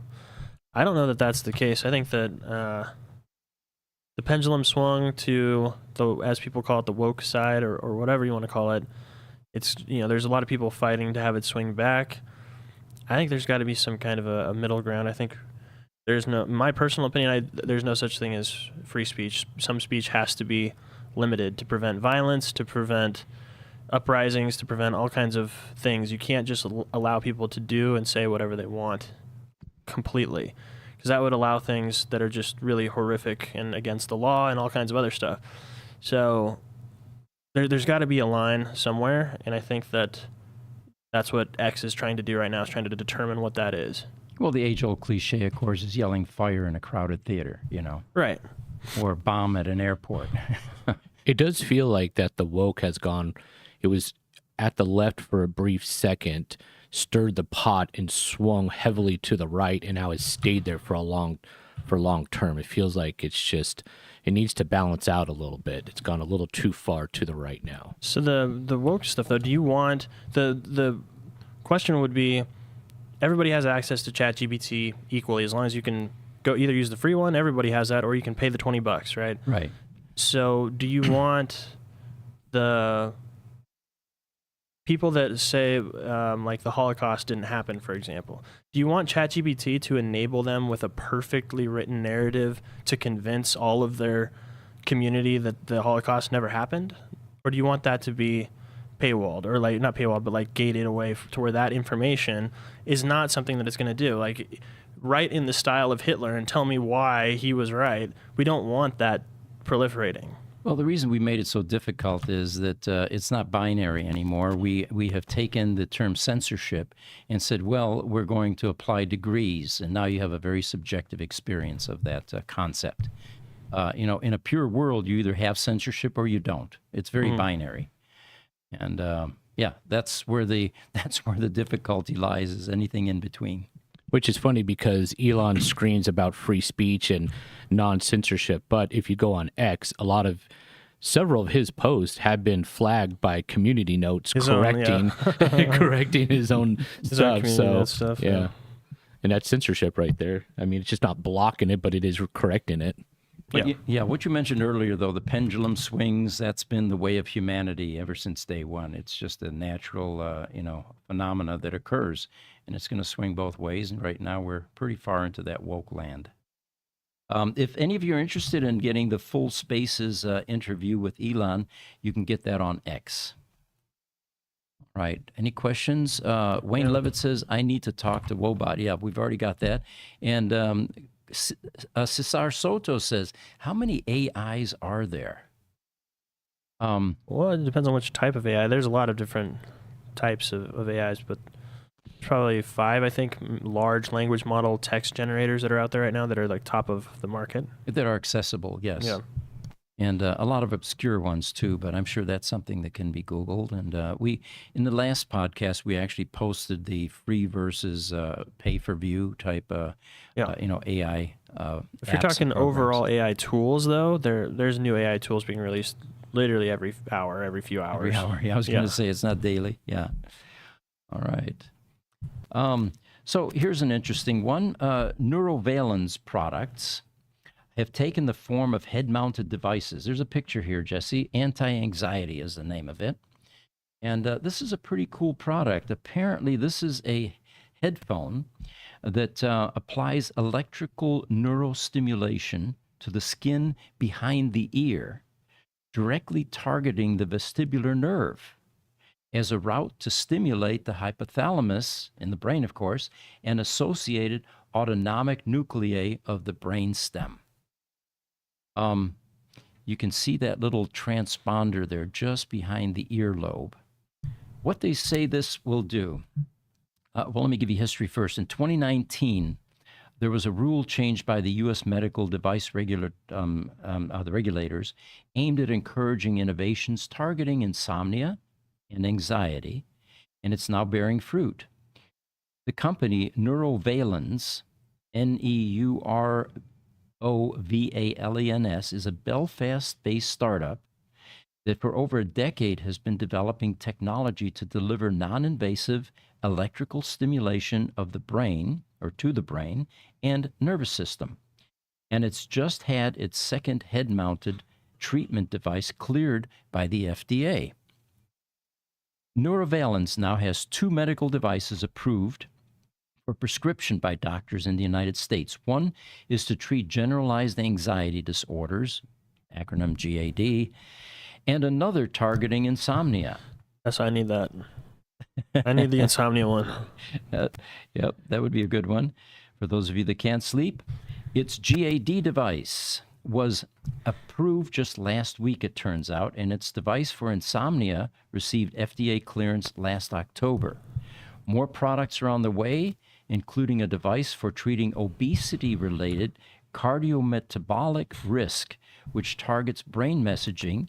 I don't know that that's the case. I think that the pendulum swung to the, as people call it, the woke side, or whatever you want to call it. It's, there's a lot of people fighting to have it swing back. I think there's got to be some kind of a middle ground. I think there's no, in my personal opinion, there's no such thing as free speech. Some speech has to be limited to prevent violence, to prevent uprisings, to prevent all kinds of things. You can't just allow people to do and say whatever they want completely, because that would allow things that are just really horrific and against the law and all kinds of other stuff. So there's got to be a line somewhere, and I think that's what X is trying to do right now, is trying to determine what that is. Well, the age-old cliche, of course, is yelling fire in a crowded theater, Right. or bomb at an airport. It does feel like that the woke has gone, it was at the left for a brief second, stirred the pot and swung heavily to the right, and now has stayed there for long term. It feels like it needs to balance out a little bit. It's gone a little too far to the right now. So the woke stuff, though, do you want, the question would be, everybody has access to ChatGPT equally, as long as you can go either use the free one, everybody has that, or you can pay the $20, right? Right. So do you want the people that say, like, the Holocaust didn't happen, for example, do you want ChatGPT to enable them with a perfectly written narrative to convince all of their community that the Holocaust never happened? Or do you want that to be paywalled, or like, not paywalled, but like gated away to where that information is not something that it's going to do? Like, write in the style of Hitler and tell me why he was right. We don't want that proliferating. Well, the reason we made it so difficult is that it's not binary anymore. We have taken the term censorship and said, well, we're going to apply degrees, and now you have a very subjective experience of that concept. In a pure world, you either have censorship or you don't. It's very binary. And that's where the difficulty lies, is anything in between. Which is funny because Elon screams about free speech and non-censorship, but if you go on X, several of his posts have been flagged by community notes correcting his own stuff. Stuff. Yeah. And that's censorship right there. I mean, it's just not blocking it, but it is correcting it. But what you mentioned earlier, though, the pendulum swings, that's been the way of humanity ever since day one. It's just a natural, phenomena that occurs, and it's going to swing both ways. And right now we're pretty far into that woke land. If any of you are interested in getting the full Spaces interview with Elon, you can get that on X. Right. Any questions? Wayne Levitt says, I need to talk to Wobot. Yeah, we've already got that. And Cesar Soto says, how many AIs are there? Well, it depends on which type of AI. There's a lot of different types of AIs, but probably 5, I think, large language model text generators that are out there right now that are like top of the market. That are accessible, yes. Yeah. And a lot of obscure ones too, but I'm sure that's something that can be Googled. And in the last podcast, we actually posted the free versus pay-for-view type, AI. If you're talking overall AI tools, though, there's new AI tools being released literally every hour, every few hours. Every hour. Yeah, I was going to say it's not daily. Yeah. All right. So here's an interesting one. Neurovalence products have taken the form of head-mounted devices. There's a picture here, Jesse. Anti-anxiety is the name of it. And this is a pretty cool product. Apparently, this is a headphone that applies electrical neurostimulation to the skin behind the ear, directly targeting the vestibular nerve as a route to stimulate the hypothalamus, in the brain, of course, and associated autonomic nuclei of the brain stem. You can see that little transponder there just behind the earlobe. What they say this will do, well, let me give you history first. In 2019, there was a rule changed by the U.S. medical device the regulators aimed at encouraging innovations targeting insomnia and anxiety, and it's now bearing fruit. The company Neurovalence, Neurovalens, is a Belfast-based startup that for over a decade has been developing technology to deliver non-invasive electrical stimulation of the brain, or to the brain, and nervous system. And it's just had its second head-mounted treatment device cleared by the FDA. Neurovalence now has 2 medical devices approved for prescription by doctors in the United States. One is to treat generalized anxiety disorders, acronym GAD, and another targeting insomnia. Yes, I need that. I need the insomnia one. Yep, that would be a good one. For those of you that can't sleep, its GAD device was approved just last week, it turns out, and its device for insomnia received FDA clearance last October. More products are on the way, including a device for treating obesity-related cardiometabolic risk, which targets brain messaging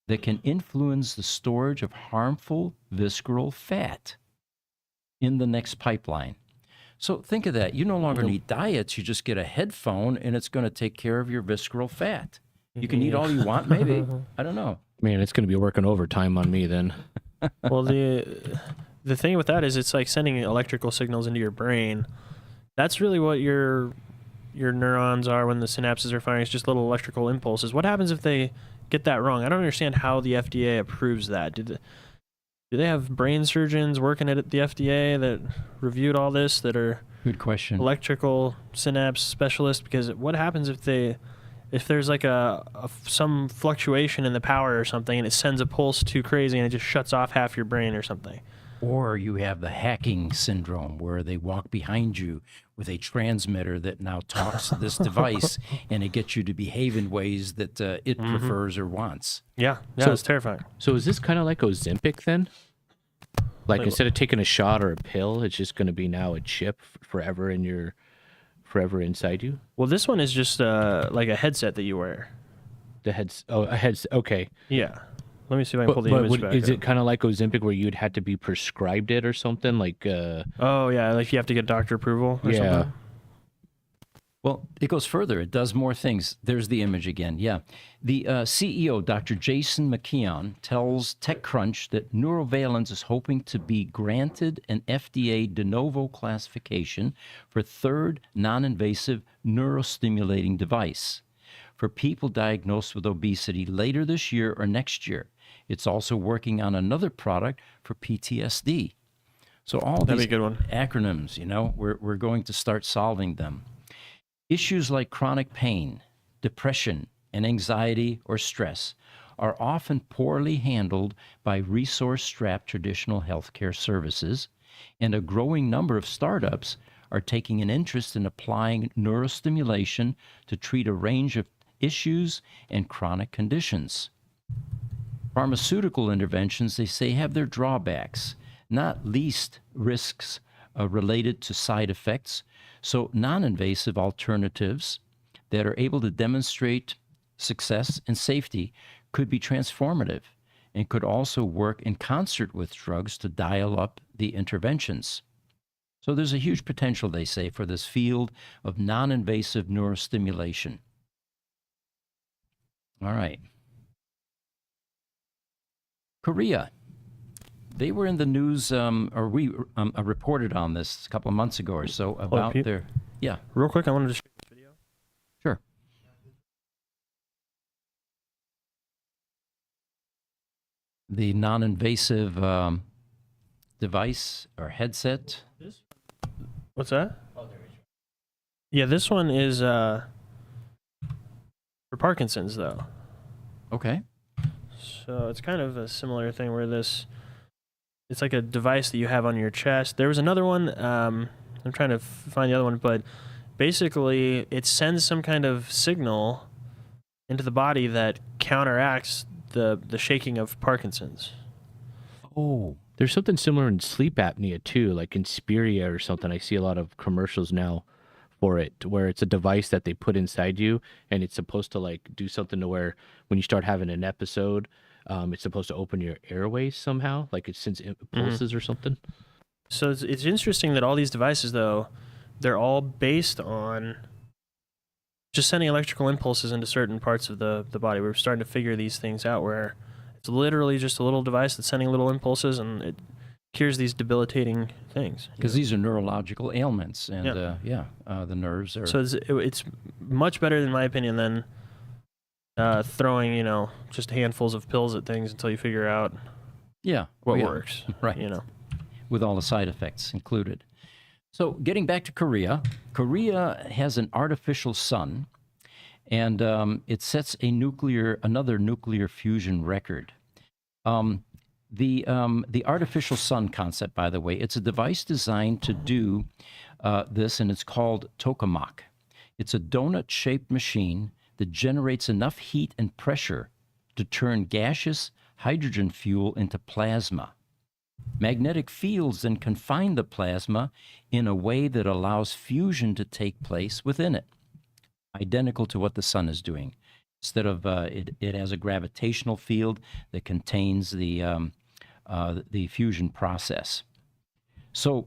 that can influence the storage of harmful visceral fat in the next pipeline. So think of that. You no longer need diets. You just get a headphone, and it's going to take care of your visceral fat. You can eat all you want, maybe. I don't know. Man, it's going to be working overtime on me then. Well, the thing with that is it's like sending electrical signals into your brain. That's really what your neurons are when the synapses are firing. It's just little electrical impulses. What happens if they get that wrong? I don't understand how the FDA approves that. Do they have brain surgeons working at the FDA that reviewed all this that are good question electrical synapse specialists? Because what happens if there's like some fluctuation in the power or something and it sends a pulse too crazy and it just shuts off half your brain or something? Or you have the hacking syndrome where they walk behind you with a transmitter that now talks to this device and it gets you to behave in ways that it prefers or wants. Yeah, So- it's terrifying. So is this kind of like Ozempic then? Like Wait, instead of taking a shot or a pill, it's just going to be now a chip forever inside you? Well, this one is just like a headset that you wear. A head's okay. Yeah. Let me see if I can pull the image back is up. it kind of like Ozempic where you'd have to be prescribed it or something? Like Oh, yeah, like you have to get doctor approval or Yeah. something? Well, it goes further. It does more things. There's the image again. Yeah. The CEO, Dr. Jason McKeon, tells TechCrunch that Neurovalence is hoping to be granted an FDA de novo classification for third non-invasive neurostimulating device for people diagnosed with obesity later this year or next year. It's also working on another product for PTSD. So all That'd be these a good one. acronyms, we're going to start solving them. Issues like chronic pain, depression, and anxiety or stress are often poorly handled by resource-strapped traditional healthcare services, and a growing number of startups are taking an interest in applying neurostimulation to treat a range of issues and chronic conditions. Pharmaceutical interventions, they say, have their drawbacks, not least risks related to side effects. So non-invasive alternatives that are able to demonstrate success and safety could be transformative and could also work in concert with drugs to dial up the interventions. So there's a huge potential, they say, for this field of non-invasive neurostimulation. All right. Korea. They were in the news, or we reported on this a couple of months ago or so about Pete? their, yeah, Real quick, I wanted to show you this video. sure. The non-invasive device or headset. What's that? Yeah, this one is for Parkinson's, though. Okay. So it's kind of a similar thing where it's like a device that you have on your chest. There was another one. I'm trying to find the other one, but basically it sends some kind of signal into the body that counteracts the shaking of Parkinson's. Oh, There's something similar in sleep apnea too, like Inspiria or something. I see a lot of commercials now for it, where it's a device that they put inside you, and it's supposed to like do something to where when you start having an episode, it's supposed to open your airways somehow, like it sends pulses or something. So it's interesting that all these devices, though, they're all based on just sending electrical impulses into certain parts of the body. We're starting to figure these things out where it's literally just a little device that's sending little impulses and it cures these debilitating things. because these are neurological ailments, and Yeah. the nerves are. So it's much better, in my opinion, than throwing, just handfuls of pills at things until you figure out yeah, what yeah, works. right, with all the side effects included. So, getting back to Korea, Korea has an artificial sun, and it sets another nuclear fusion record. Um, the artificial sun concept, by the way, it's a device designed to do this, and it's called tokamak. It's a donut-shaped machine that generates enough heat and pressure to turn gaseous hydrogen fuel into plasma. Magnetic fields then confine the plasma in a way that allows fusion to take place within it, identical to what the sun is doing. Instead of it has a gravitational field that contains the fusion process. So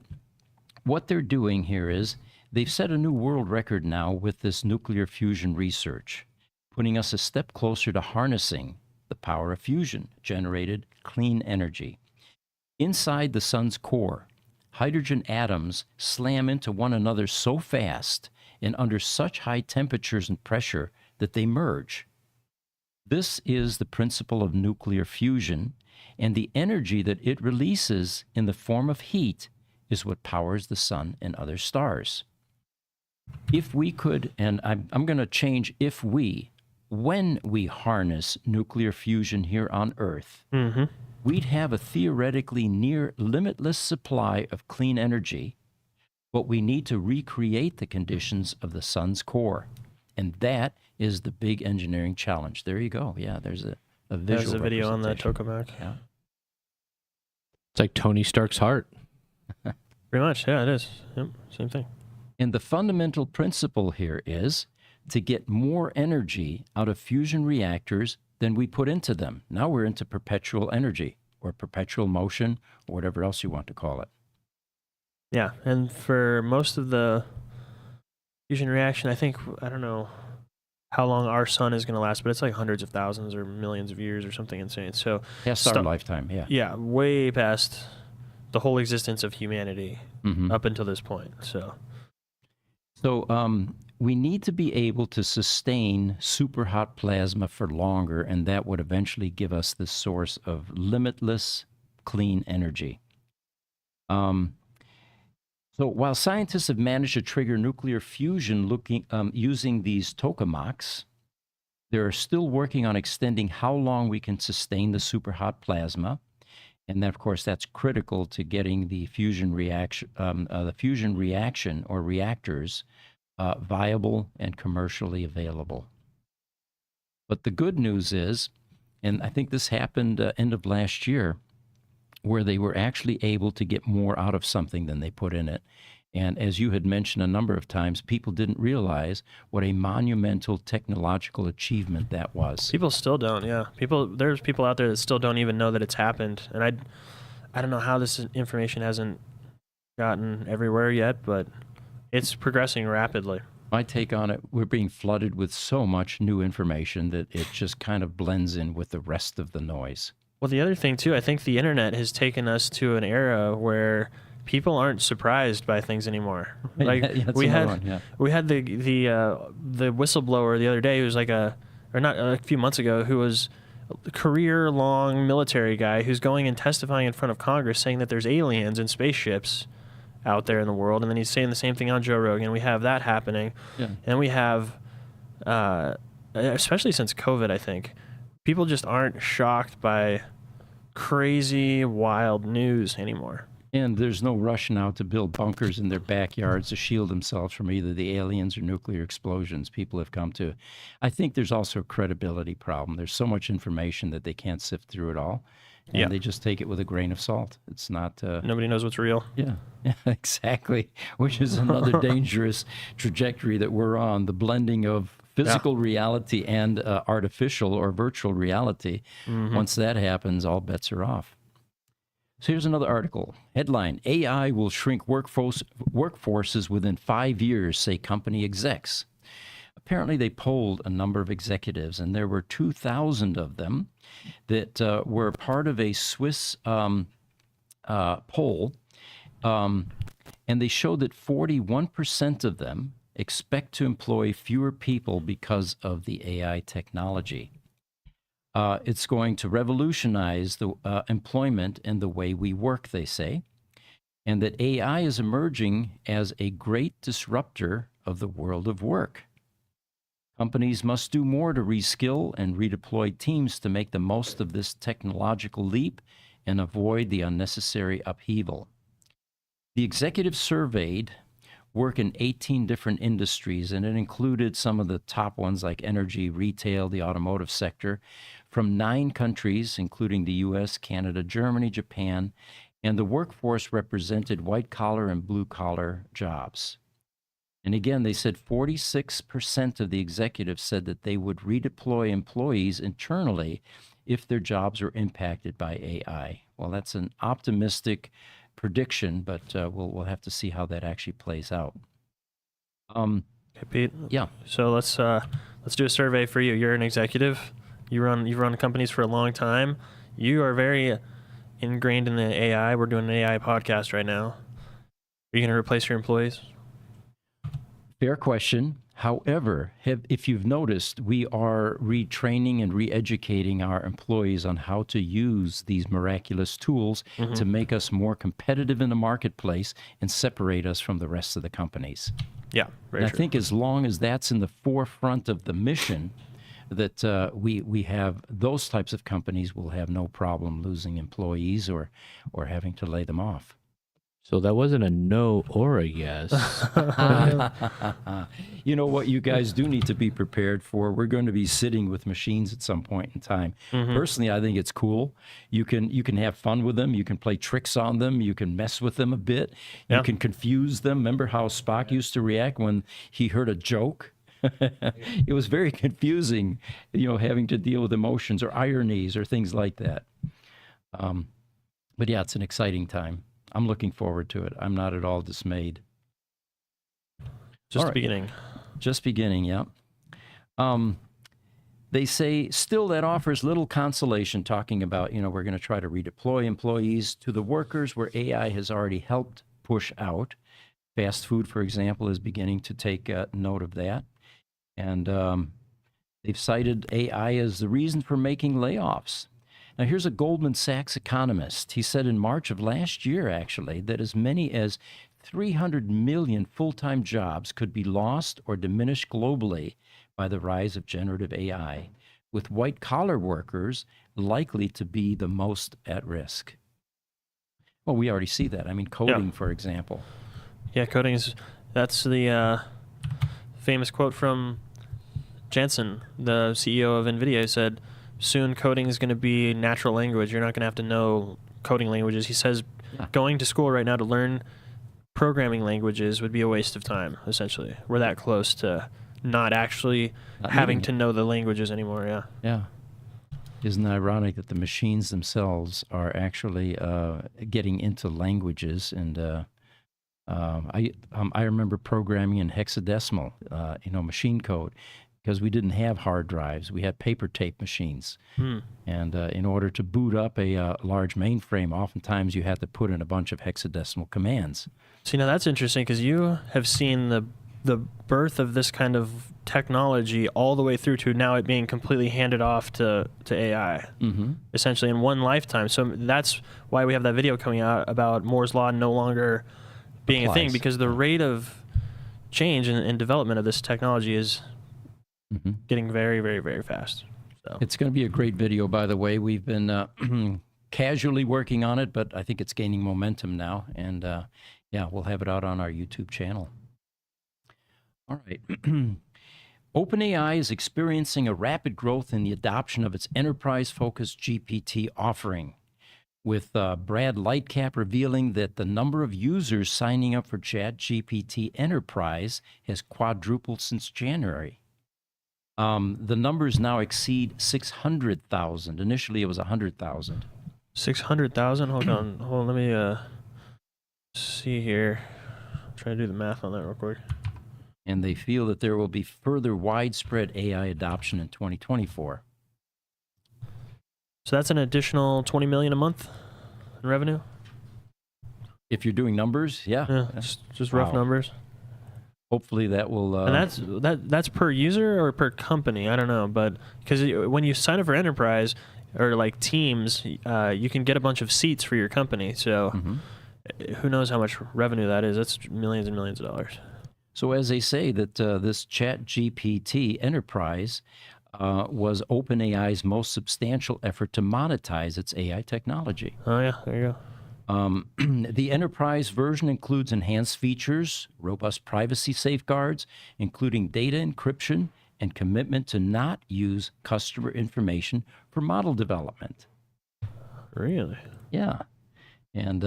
what they're doing here is they've set a new world record now with this nuclear fusion research, putting us a step closer to harnessing the power of fusion, generated clean energy. Inside the sun's core, hydrogen atoms slam into one another so fast and under such high temperatures and pressure that they merge. This is the principle of nuclear fusion, and the energy that it releases in the form of heat is what powers the sun and other stars. If we could, and I'm going to change when we harness nuclear fusion here on Earth, we'd have a theoretically near limitless supply of clean energy, but we need to recreate the conditions of the sun's core. And that is the big engineering challenge. There you go. Yeah, there's a visual. There's a video on that representation. tokamak. Yeah. It's like Tony Stark's heart. Pretty much, yeah, it is. Yep, same thing. And the fundamental principle here is to get more energy out of fusion reactors than we put into them. Now we're into perpetual energy or perpetual motion or whatever else you want to call it. Yeah, and for most of the fusion reaction, I don't know how long our sun is going to last, but it's like hundreds of thousands or millions of years or something insane. So Past our lifetime, yeah. Yeah, way past the whole existence of humanity up until this point. So we need to be able to sustain super hot plasma for longer, and that would eventually give us this source of limitless clean energy. So while scientists have managed to trigger nuclear fusion using these tokamaks, they're still working on extending how long we can sustain the superhot plasma. And then, of course, that's critical to getting the fusion reaction or reactors viable and commercially available. But the good news is, and I think this happened end of last year, where they were actually able to get more out of something than they put in it. And as you had mentioned a number of times, people didn't realize what a monumental technological achievement that was. people still don't, yeah. There's people out there that still don't even know that it's happened. And I don't know how this information hasn't gotten everywhere yet, but it's progressing rapidly. My take on it, we're being flooded with so much new information that it just kind of blends in with the rest of the noise. Well, the other thing, too, I think the internet has taken us to an era where people aren't surprised by things anymore. Like we had the whistleblower the other day who was like a few months ago, who was a career-long military guy who's going and testifying in front of Congress saying that there's aliens and spaceships out there in the world, and then he's saying the same thing on Joe Rogan. We have that happening. Yeah. And we have, especially since COVID, I think, people just aren't shocked by crazy, wild news anymore. And there's no rush now to build bunkers in their backyards to shield themselves from either the aliens or nuclear explosions. People have come to. I think there's also a credibility problem. There's so much information that they can't sift through it all. And they just take it with a grain of salt. It's not... Nobody knows what's real. Yeah, exactly. Which is another dangerous trajectory that we're on, the blending of physical reality and artificial or virtual reality. Once that happens, all bets are off. So here's another article. Headline, AI will shrink workforces within 5 years, say company execs. Apparently, they polled a number of executives, and there were 2,000 of them that were part of a Swiss poll, and they showed that 41% of them expect to employ fewer people because of the AI technology. It's going to revolutionize the employment and the way we work, they say. and that AI is emerging as a great disruptor of the world of work. Companies must do more to reskill and redeploy teams to make the most of this technological leap and avoid the unnecessary upheaval. The executives surveyed work in 18 different industries, and it included some of the top ones like energy, retail, the automotive sector, from 9 countries, including the U.S., Canada, Germany, Japan, and the workforce represented white-collar and blue-collar jobs. And again, they said 46% of the executives said that they would redeploy employees internally if their jobs were impacted by AI. Well, that's an optimistic prediction, but we'll have to see how that actually plays out. Okay, Pete. Yeah. So let's do a survey for you. You're an executive. You've run companies for a long time. You are very ingrained in the AI. We're doing an AI podcast right now. Are you going to replace your employees? Fair question. However, if you've noticed, we are retraining and re-educating our employees on how to use these miraculous tools to make us more competitive in the marketplace and separate us from the rest of the companies. Yeah, very And I true. think as long as that's in the forefront of the mission, that we have those types of companies will have no problem losing employees or having to lay them off. So that wasn't a no or a yes. You know what you guys do need to be prepared for? We're going to be sitting with machines at some point in time. Personally, I think it's cool. You can have fun with them. You can play tricks on them. You can mess with them a bit. You Yeah. can confuse them. Remember how Spock used to react when he heard a joke? It was very confusing, having to deal with emotions or ironies or things like that. But yeah, it's an exciting time. I'm looking forward to it. I'm not at all dismayed. Just All the right. beginning. Just beginning, yeah. They say still that offers little consolation, talking about, we're going to try to redeploy employees to the workers where AI has already helped push out. Fast food, for example, is beginning to take note of that. And they've cited AI as the reason for making layoffs. Now, here's a Goldman Sachs economist. He said in March of last year, actually, that as many as 300 million full-time jobs could be lost or diminished globally by the rise of generative AI, with white-collar workers likely to be the most at risk. Well, we already see that. I mean, coding, for example. Yeah, coding that's the famous quote from Jensen, the CEO of NVIDIA, said, soon coding is going to be natural language. You're not going to have to know coding languages. He says going to school right now to learn programming languages would be a waste of time, essentially. We're that close to not actually having to know the languages anymore, yeah. Yeah. Isn't it ironic that the machines themselves are actually getting into languages? And I remember programming in hexadecimal, machine code, because we didn't have hard drives. We had paper tape machines. And in order to boot up a large mainframe, oftentimes you had to put in a bunch of hexadecimal commands. See, now that's interesting because you have seen the birth of this kind of technology all the way through to now it being completely handed off to AI, essentially in one lifetime. So that's why we have that video coming out about Moore's Law no longer being a thing, because the rate of change and development of this technology is getting very, very, very fast. So It's going to be a great video, by the way. We've been casually working on it, but I think it's gaining momentum now. And we'll have it out on our YouTube channel. All right. OpenAI is experiencing a rapid growth in the adoption of its enterprise-focused GPT offering, with Brad Lightcap revealing that the number of users signing up for ChatGPT Enterprise has quadrupled since January. The numbers now exceed 600,000. Initially, it was 100,000. 600,000? Hold on, let me see here. Try to do the math on that real quick. And they feel that there will be further widespread AI adoption in 2024. So that's an additional 20 million a month in revenue? If you're doing numbers, Yeah, just rough Wow. numbers. Hopefully that will... And that's per user or per company? I don't know, but because when you sign up for enterprise or like Teams, you can get a bunch of seats for your company. So Who knows how much revenue that is? That's millions and millions of dollars. So as they say that this ChatGPT enterprise was OpenAI's most substantial effort to monetize its AI technology. Oh yeah, there you go. The enterprise version includes enhanced features, robust privacy safeguards, including data encryption and commitment to not use customer information for model development. Really? Yeah. And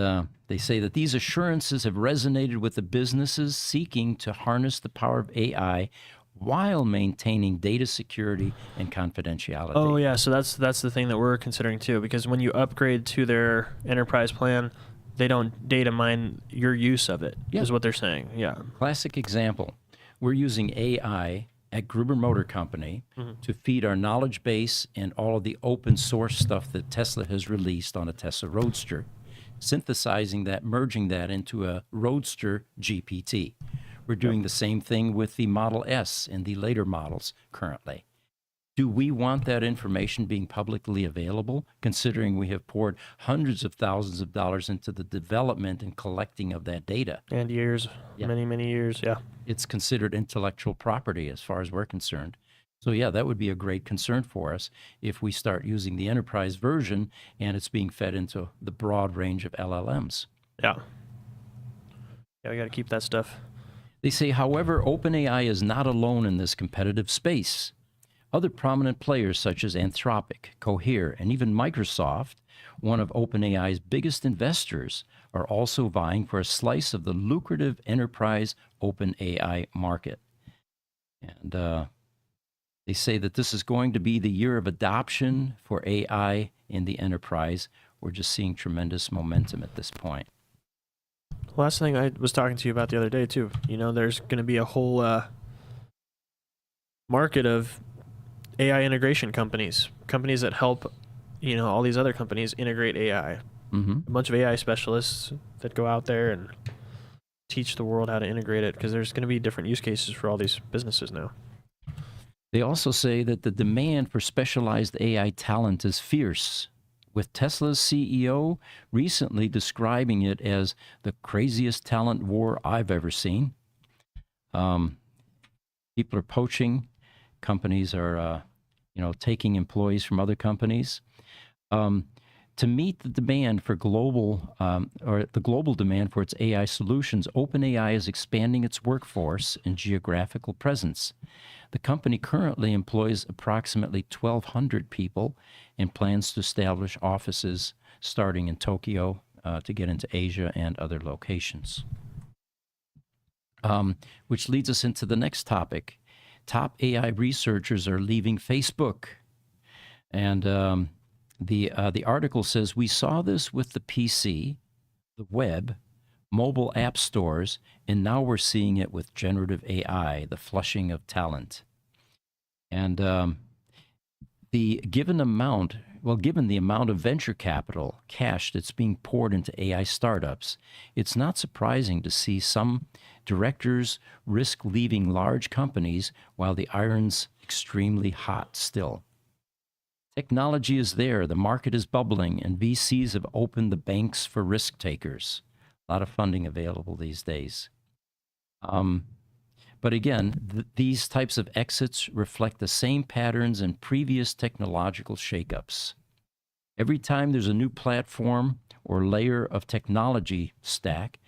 they say that these assurances have resonated with the businesses seeking to harness the power of AI while maintaining data security and confidentiality. Oh yeah, so that's the thing that we're considering too, because when you upgrade to their enterprise plan, they don't data mine your use of it, Yeah. is what they're saying. Yeah. Classic example. We're using AI at Gruber Motor Company to feed our knowledge base and all of the open source stuff that Tesla has released on a Tesla Roadster, synthesizing that, merging that into a Roadster GPT. We're doing the same thing with the Model S and the later models currently. Do we want that information being publicly available, considering we have poured hundreds of thousands of dollars into the development and collecting of that data? And years, Yeah. many years. Yeah. It's considered intellectual property as far as we're concerned. So yeah, that would be a great concern for us if we start using the enterprise version and it's being fed into the broad range of LLMs. Yeah. Yeah, we got to keep that stuff. They say, however, OpenAI is not alone in this competitive space. Other prominent players such as Anthropic, Cohere, and even Microsoft, one of OpenAI's biggest investors, are also vying for a slice of the lucrative enterprise OpenAI market. And they say that this is going to be the year of adoption for AI in the enterprise. We're just seeing tremendous momentum at this point. Last thing I was talking to you about the other day too. You know, there's going to be a whole market of AI integration companies that help, you know, all these other companies integrate AI. Mm-hmm. A bunch of AI specialists that go out there and teach the world how to integrate it, because there's going to be different use cases for all these businesses now. They also say that the demand for specialized AI talent is fierce, with Tesla's CEO recently describing it as the craziest talent war I've ever seen. People are poaching. Companies are, taking employees from other companies. To meet the demand for the global demand for its AI solutions, OpenAI is expanding its workforce and geographical presence. The company currently employs approximately 1,200 people and plans to establish offices starting in Tokyo to get into Asia and other locations. Which leads us into the next topic. Top AI researchers are leaving Facebook. And the article says, we saw this with the PC, the web, mobile app stores, and now we're seeing it with generative AI, the flushing of talent. And given the amount of venture capital, cash that's being poured into AI startups, it's not surprising to see some directors risk leaving large companies while the iron's extremely hot still. Technology is there, the market is bubbling, and VCs have opened the banks for risk takers. A lot of funding available these days. But again, these types of exits reflect the same patterns in previous technological shakeups. Every time there's a new platform or layer of technology stack,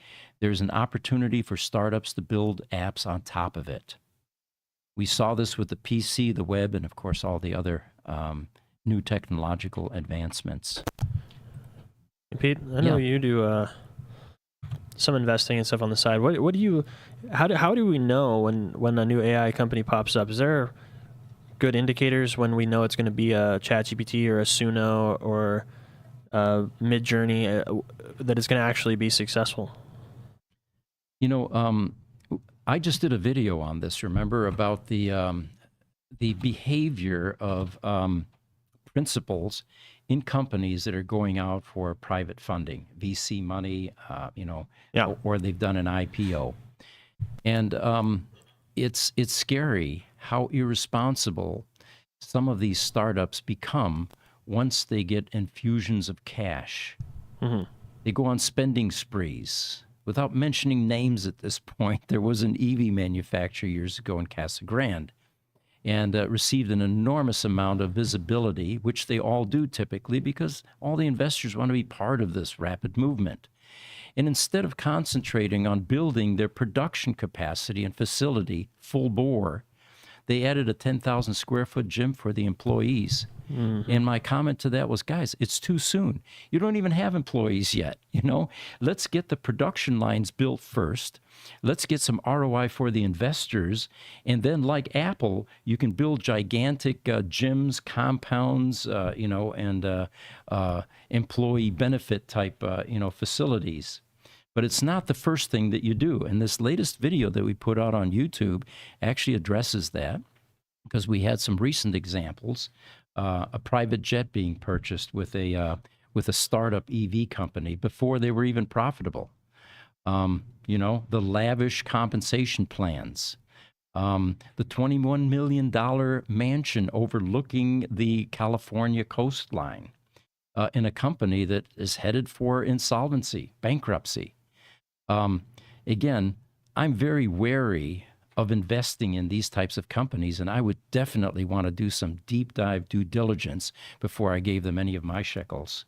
there's an opportunity for startups to build apps on top of it. We saw this with the PC, the web, and of course all the other new technological advancements. Hey, Pete, I know you do some investing and stuff on the side. What do you? How do we know when a new AI company pops up? Is there good indicators when we know it's going to be a ChatGPT or a Suno or a Midjourney that it's going to actually be successful? I just did a video on this, remember, about the behavior of principals in companies that are going out for private funding, VC money, or they've done an IPO. And it's scary how irresponsible some of these startups become once they get infusions of cash. Mm-hmm. They go on spending sprees. Without mentioning names at this point, there was an EV manufacturer years ago in Casa Grande and received an enormous amount of visibility, which they all do typically because all the investors want to be part of this rapid movement. And instead of concentrating on building their production capacity and facility full bore, they added a 10,000 square foot gym for the employees. And my comment to that was, guys, it's too soon. You don't even have employees yet. Let's get the production lines built first. Let's get some ROI for the investors. And then like Apple, you can build gigantic gyms, compounds, and employee benefit type, facilities. But it's not the first thing that you do. And this latest video that we put out on YouTube actually addresses that, because we had some recent examples. A private jet being purchased with a startup EV company before they were even profitable. The lavish compensation plans. The $21 million mansion overlooking the California coastline in a company that is headed for insolvency, bankruptcy. Again, I'm very wary of investing in these types of companies, and I would definitely want to do some deep dive due diligence before I gave them any of my shekels.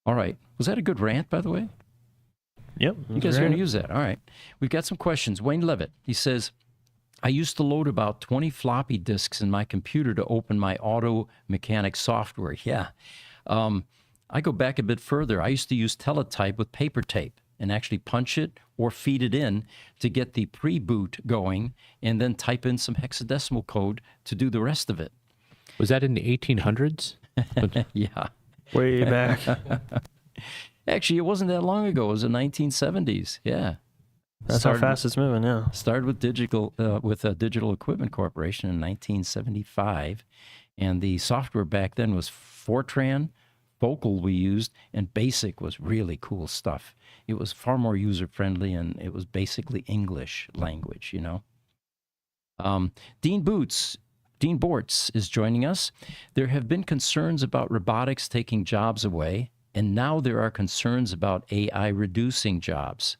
All right. Was that a good rant, by the way? Yep. You guys are going to use that. All right. We've got some questions. Wayne Levitt, he says, I used to load about 20 floppy disks in my computer to open my auto mechanic software. Yeah. I go back a bit further. I used to use teletype with paper tape and actually punch it or feed it in to get the pre-boot going and then type in some hexadecimal code to do the rest of it. Was that in the 1800s? Yeah. Way back. Actually, it wasn't that long ago. It was the 1970s. Yeah. That's how fast it's moving, yeah. Started with Digital Equipment Corporation in 1975. And the software back then was Fortran, Focal we used, and BASIC was really cool stuff. It was far more user-friendly, and it was basically English language, Dean Bortz is joining us. There have been concerns about robotics taking jobs away, and now there are concerns about AI reducing jobs.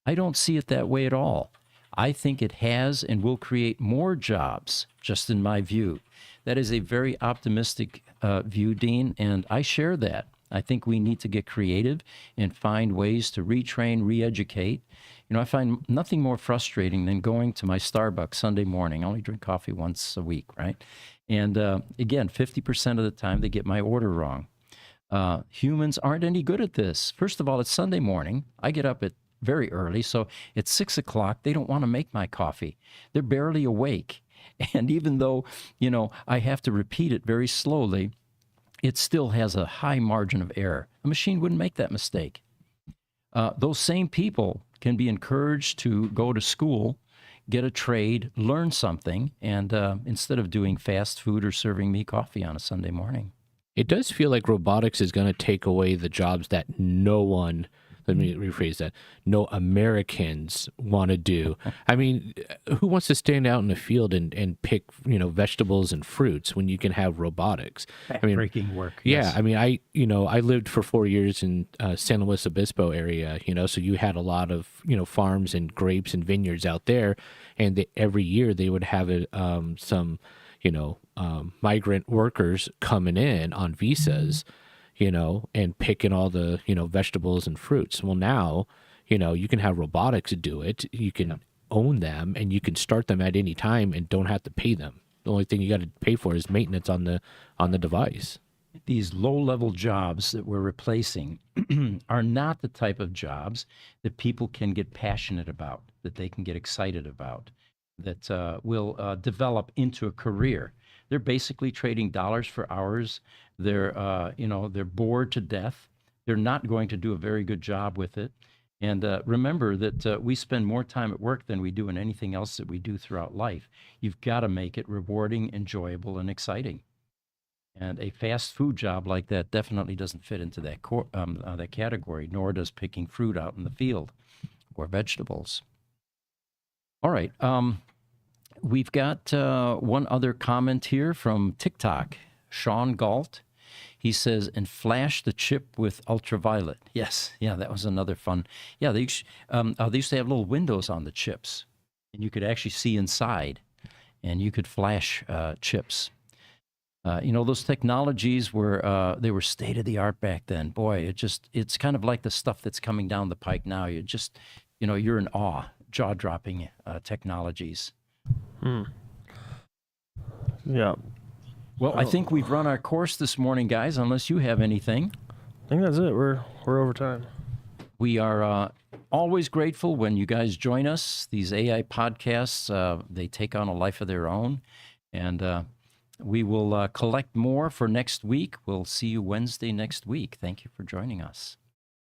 I don't see it that way at all. I think it has and will create more jobs, just in my view. That is a very optimistic view, Dean, and I share that. I think we need to get creative and find ways to retrain, re-educate. I find nothing more frustrating than going to my Starbucks Sunday morning. I only drink coffee once a week, right? And again, 50% of the time they get my order wrong. Humans aren't any good at this. First of all, it's Sunday morning. I get up at very early, so at 6 o'clock, they don't want to make my coffee. They're barely awake. And even though, I have to repeat it very slowly, it still has a high margin of error. A machine wouldn't make that mistake. Those same people can be encouraged to go to school, get a trade, learn something, and instead of doing fast food or serving me coffee on a Sunday morning. It does feel like robotics is going to take away the jobs that let me rephrase that, no Americans want to do. I mean, who wants to stand out in the field and pick, vegetables and fruits when you can have robotics? Backbreaking work. Yeah. Yes. I mean, I lived for 4 years in San Luis Obispo area, so you had a lot of, farms and grapes and vineyards out there. And every year they would have some, migrant workers coming in on visas, and picking all the, vegetables and fruits. Well, now, you can have robotics do it. You can own them, and you can start them at any time and don't have to pay them. The only thing you got to pay for is maintenance on the device. These low-level jobs that we're replacing are not the type of jobs that people can get passionate about, that they can get excited about, that will develop into a career. They're basically trading dollars for hours. They're bored to death. They're not going to do a very good job with it. And remember that we spend more time at work than we do in anything else that we do throughout life. You've got to make it rewarding, enjoyable, and exciting. And a fast food job like that definitely doesn't fit into that category, nor does picking fruit out in the field or vegetables. All right. We've got one other comment here from TikTok. Sean Galt. He says, and flash the chip with ultraviolet. Yes, yeah, that was another fun. Yeah, they used to have little windows on the chips, and you could actually see inside, and you could flash chips. Those technologies were they were state of the art back then. Boy, it's kind of like the stuff that's coming down the pike now. You're in awe, jaw-dropping technologies. Yeah. Well, I think we've run our course this morning, guys, unless you have anything. I think that's it. We're over time. We are always grateful when you guys join us. These AI podcasts, they take on a life of their own. And we will collect more for next week. We'll see you Wednesday next week. Thank you for joining us.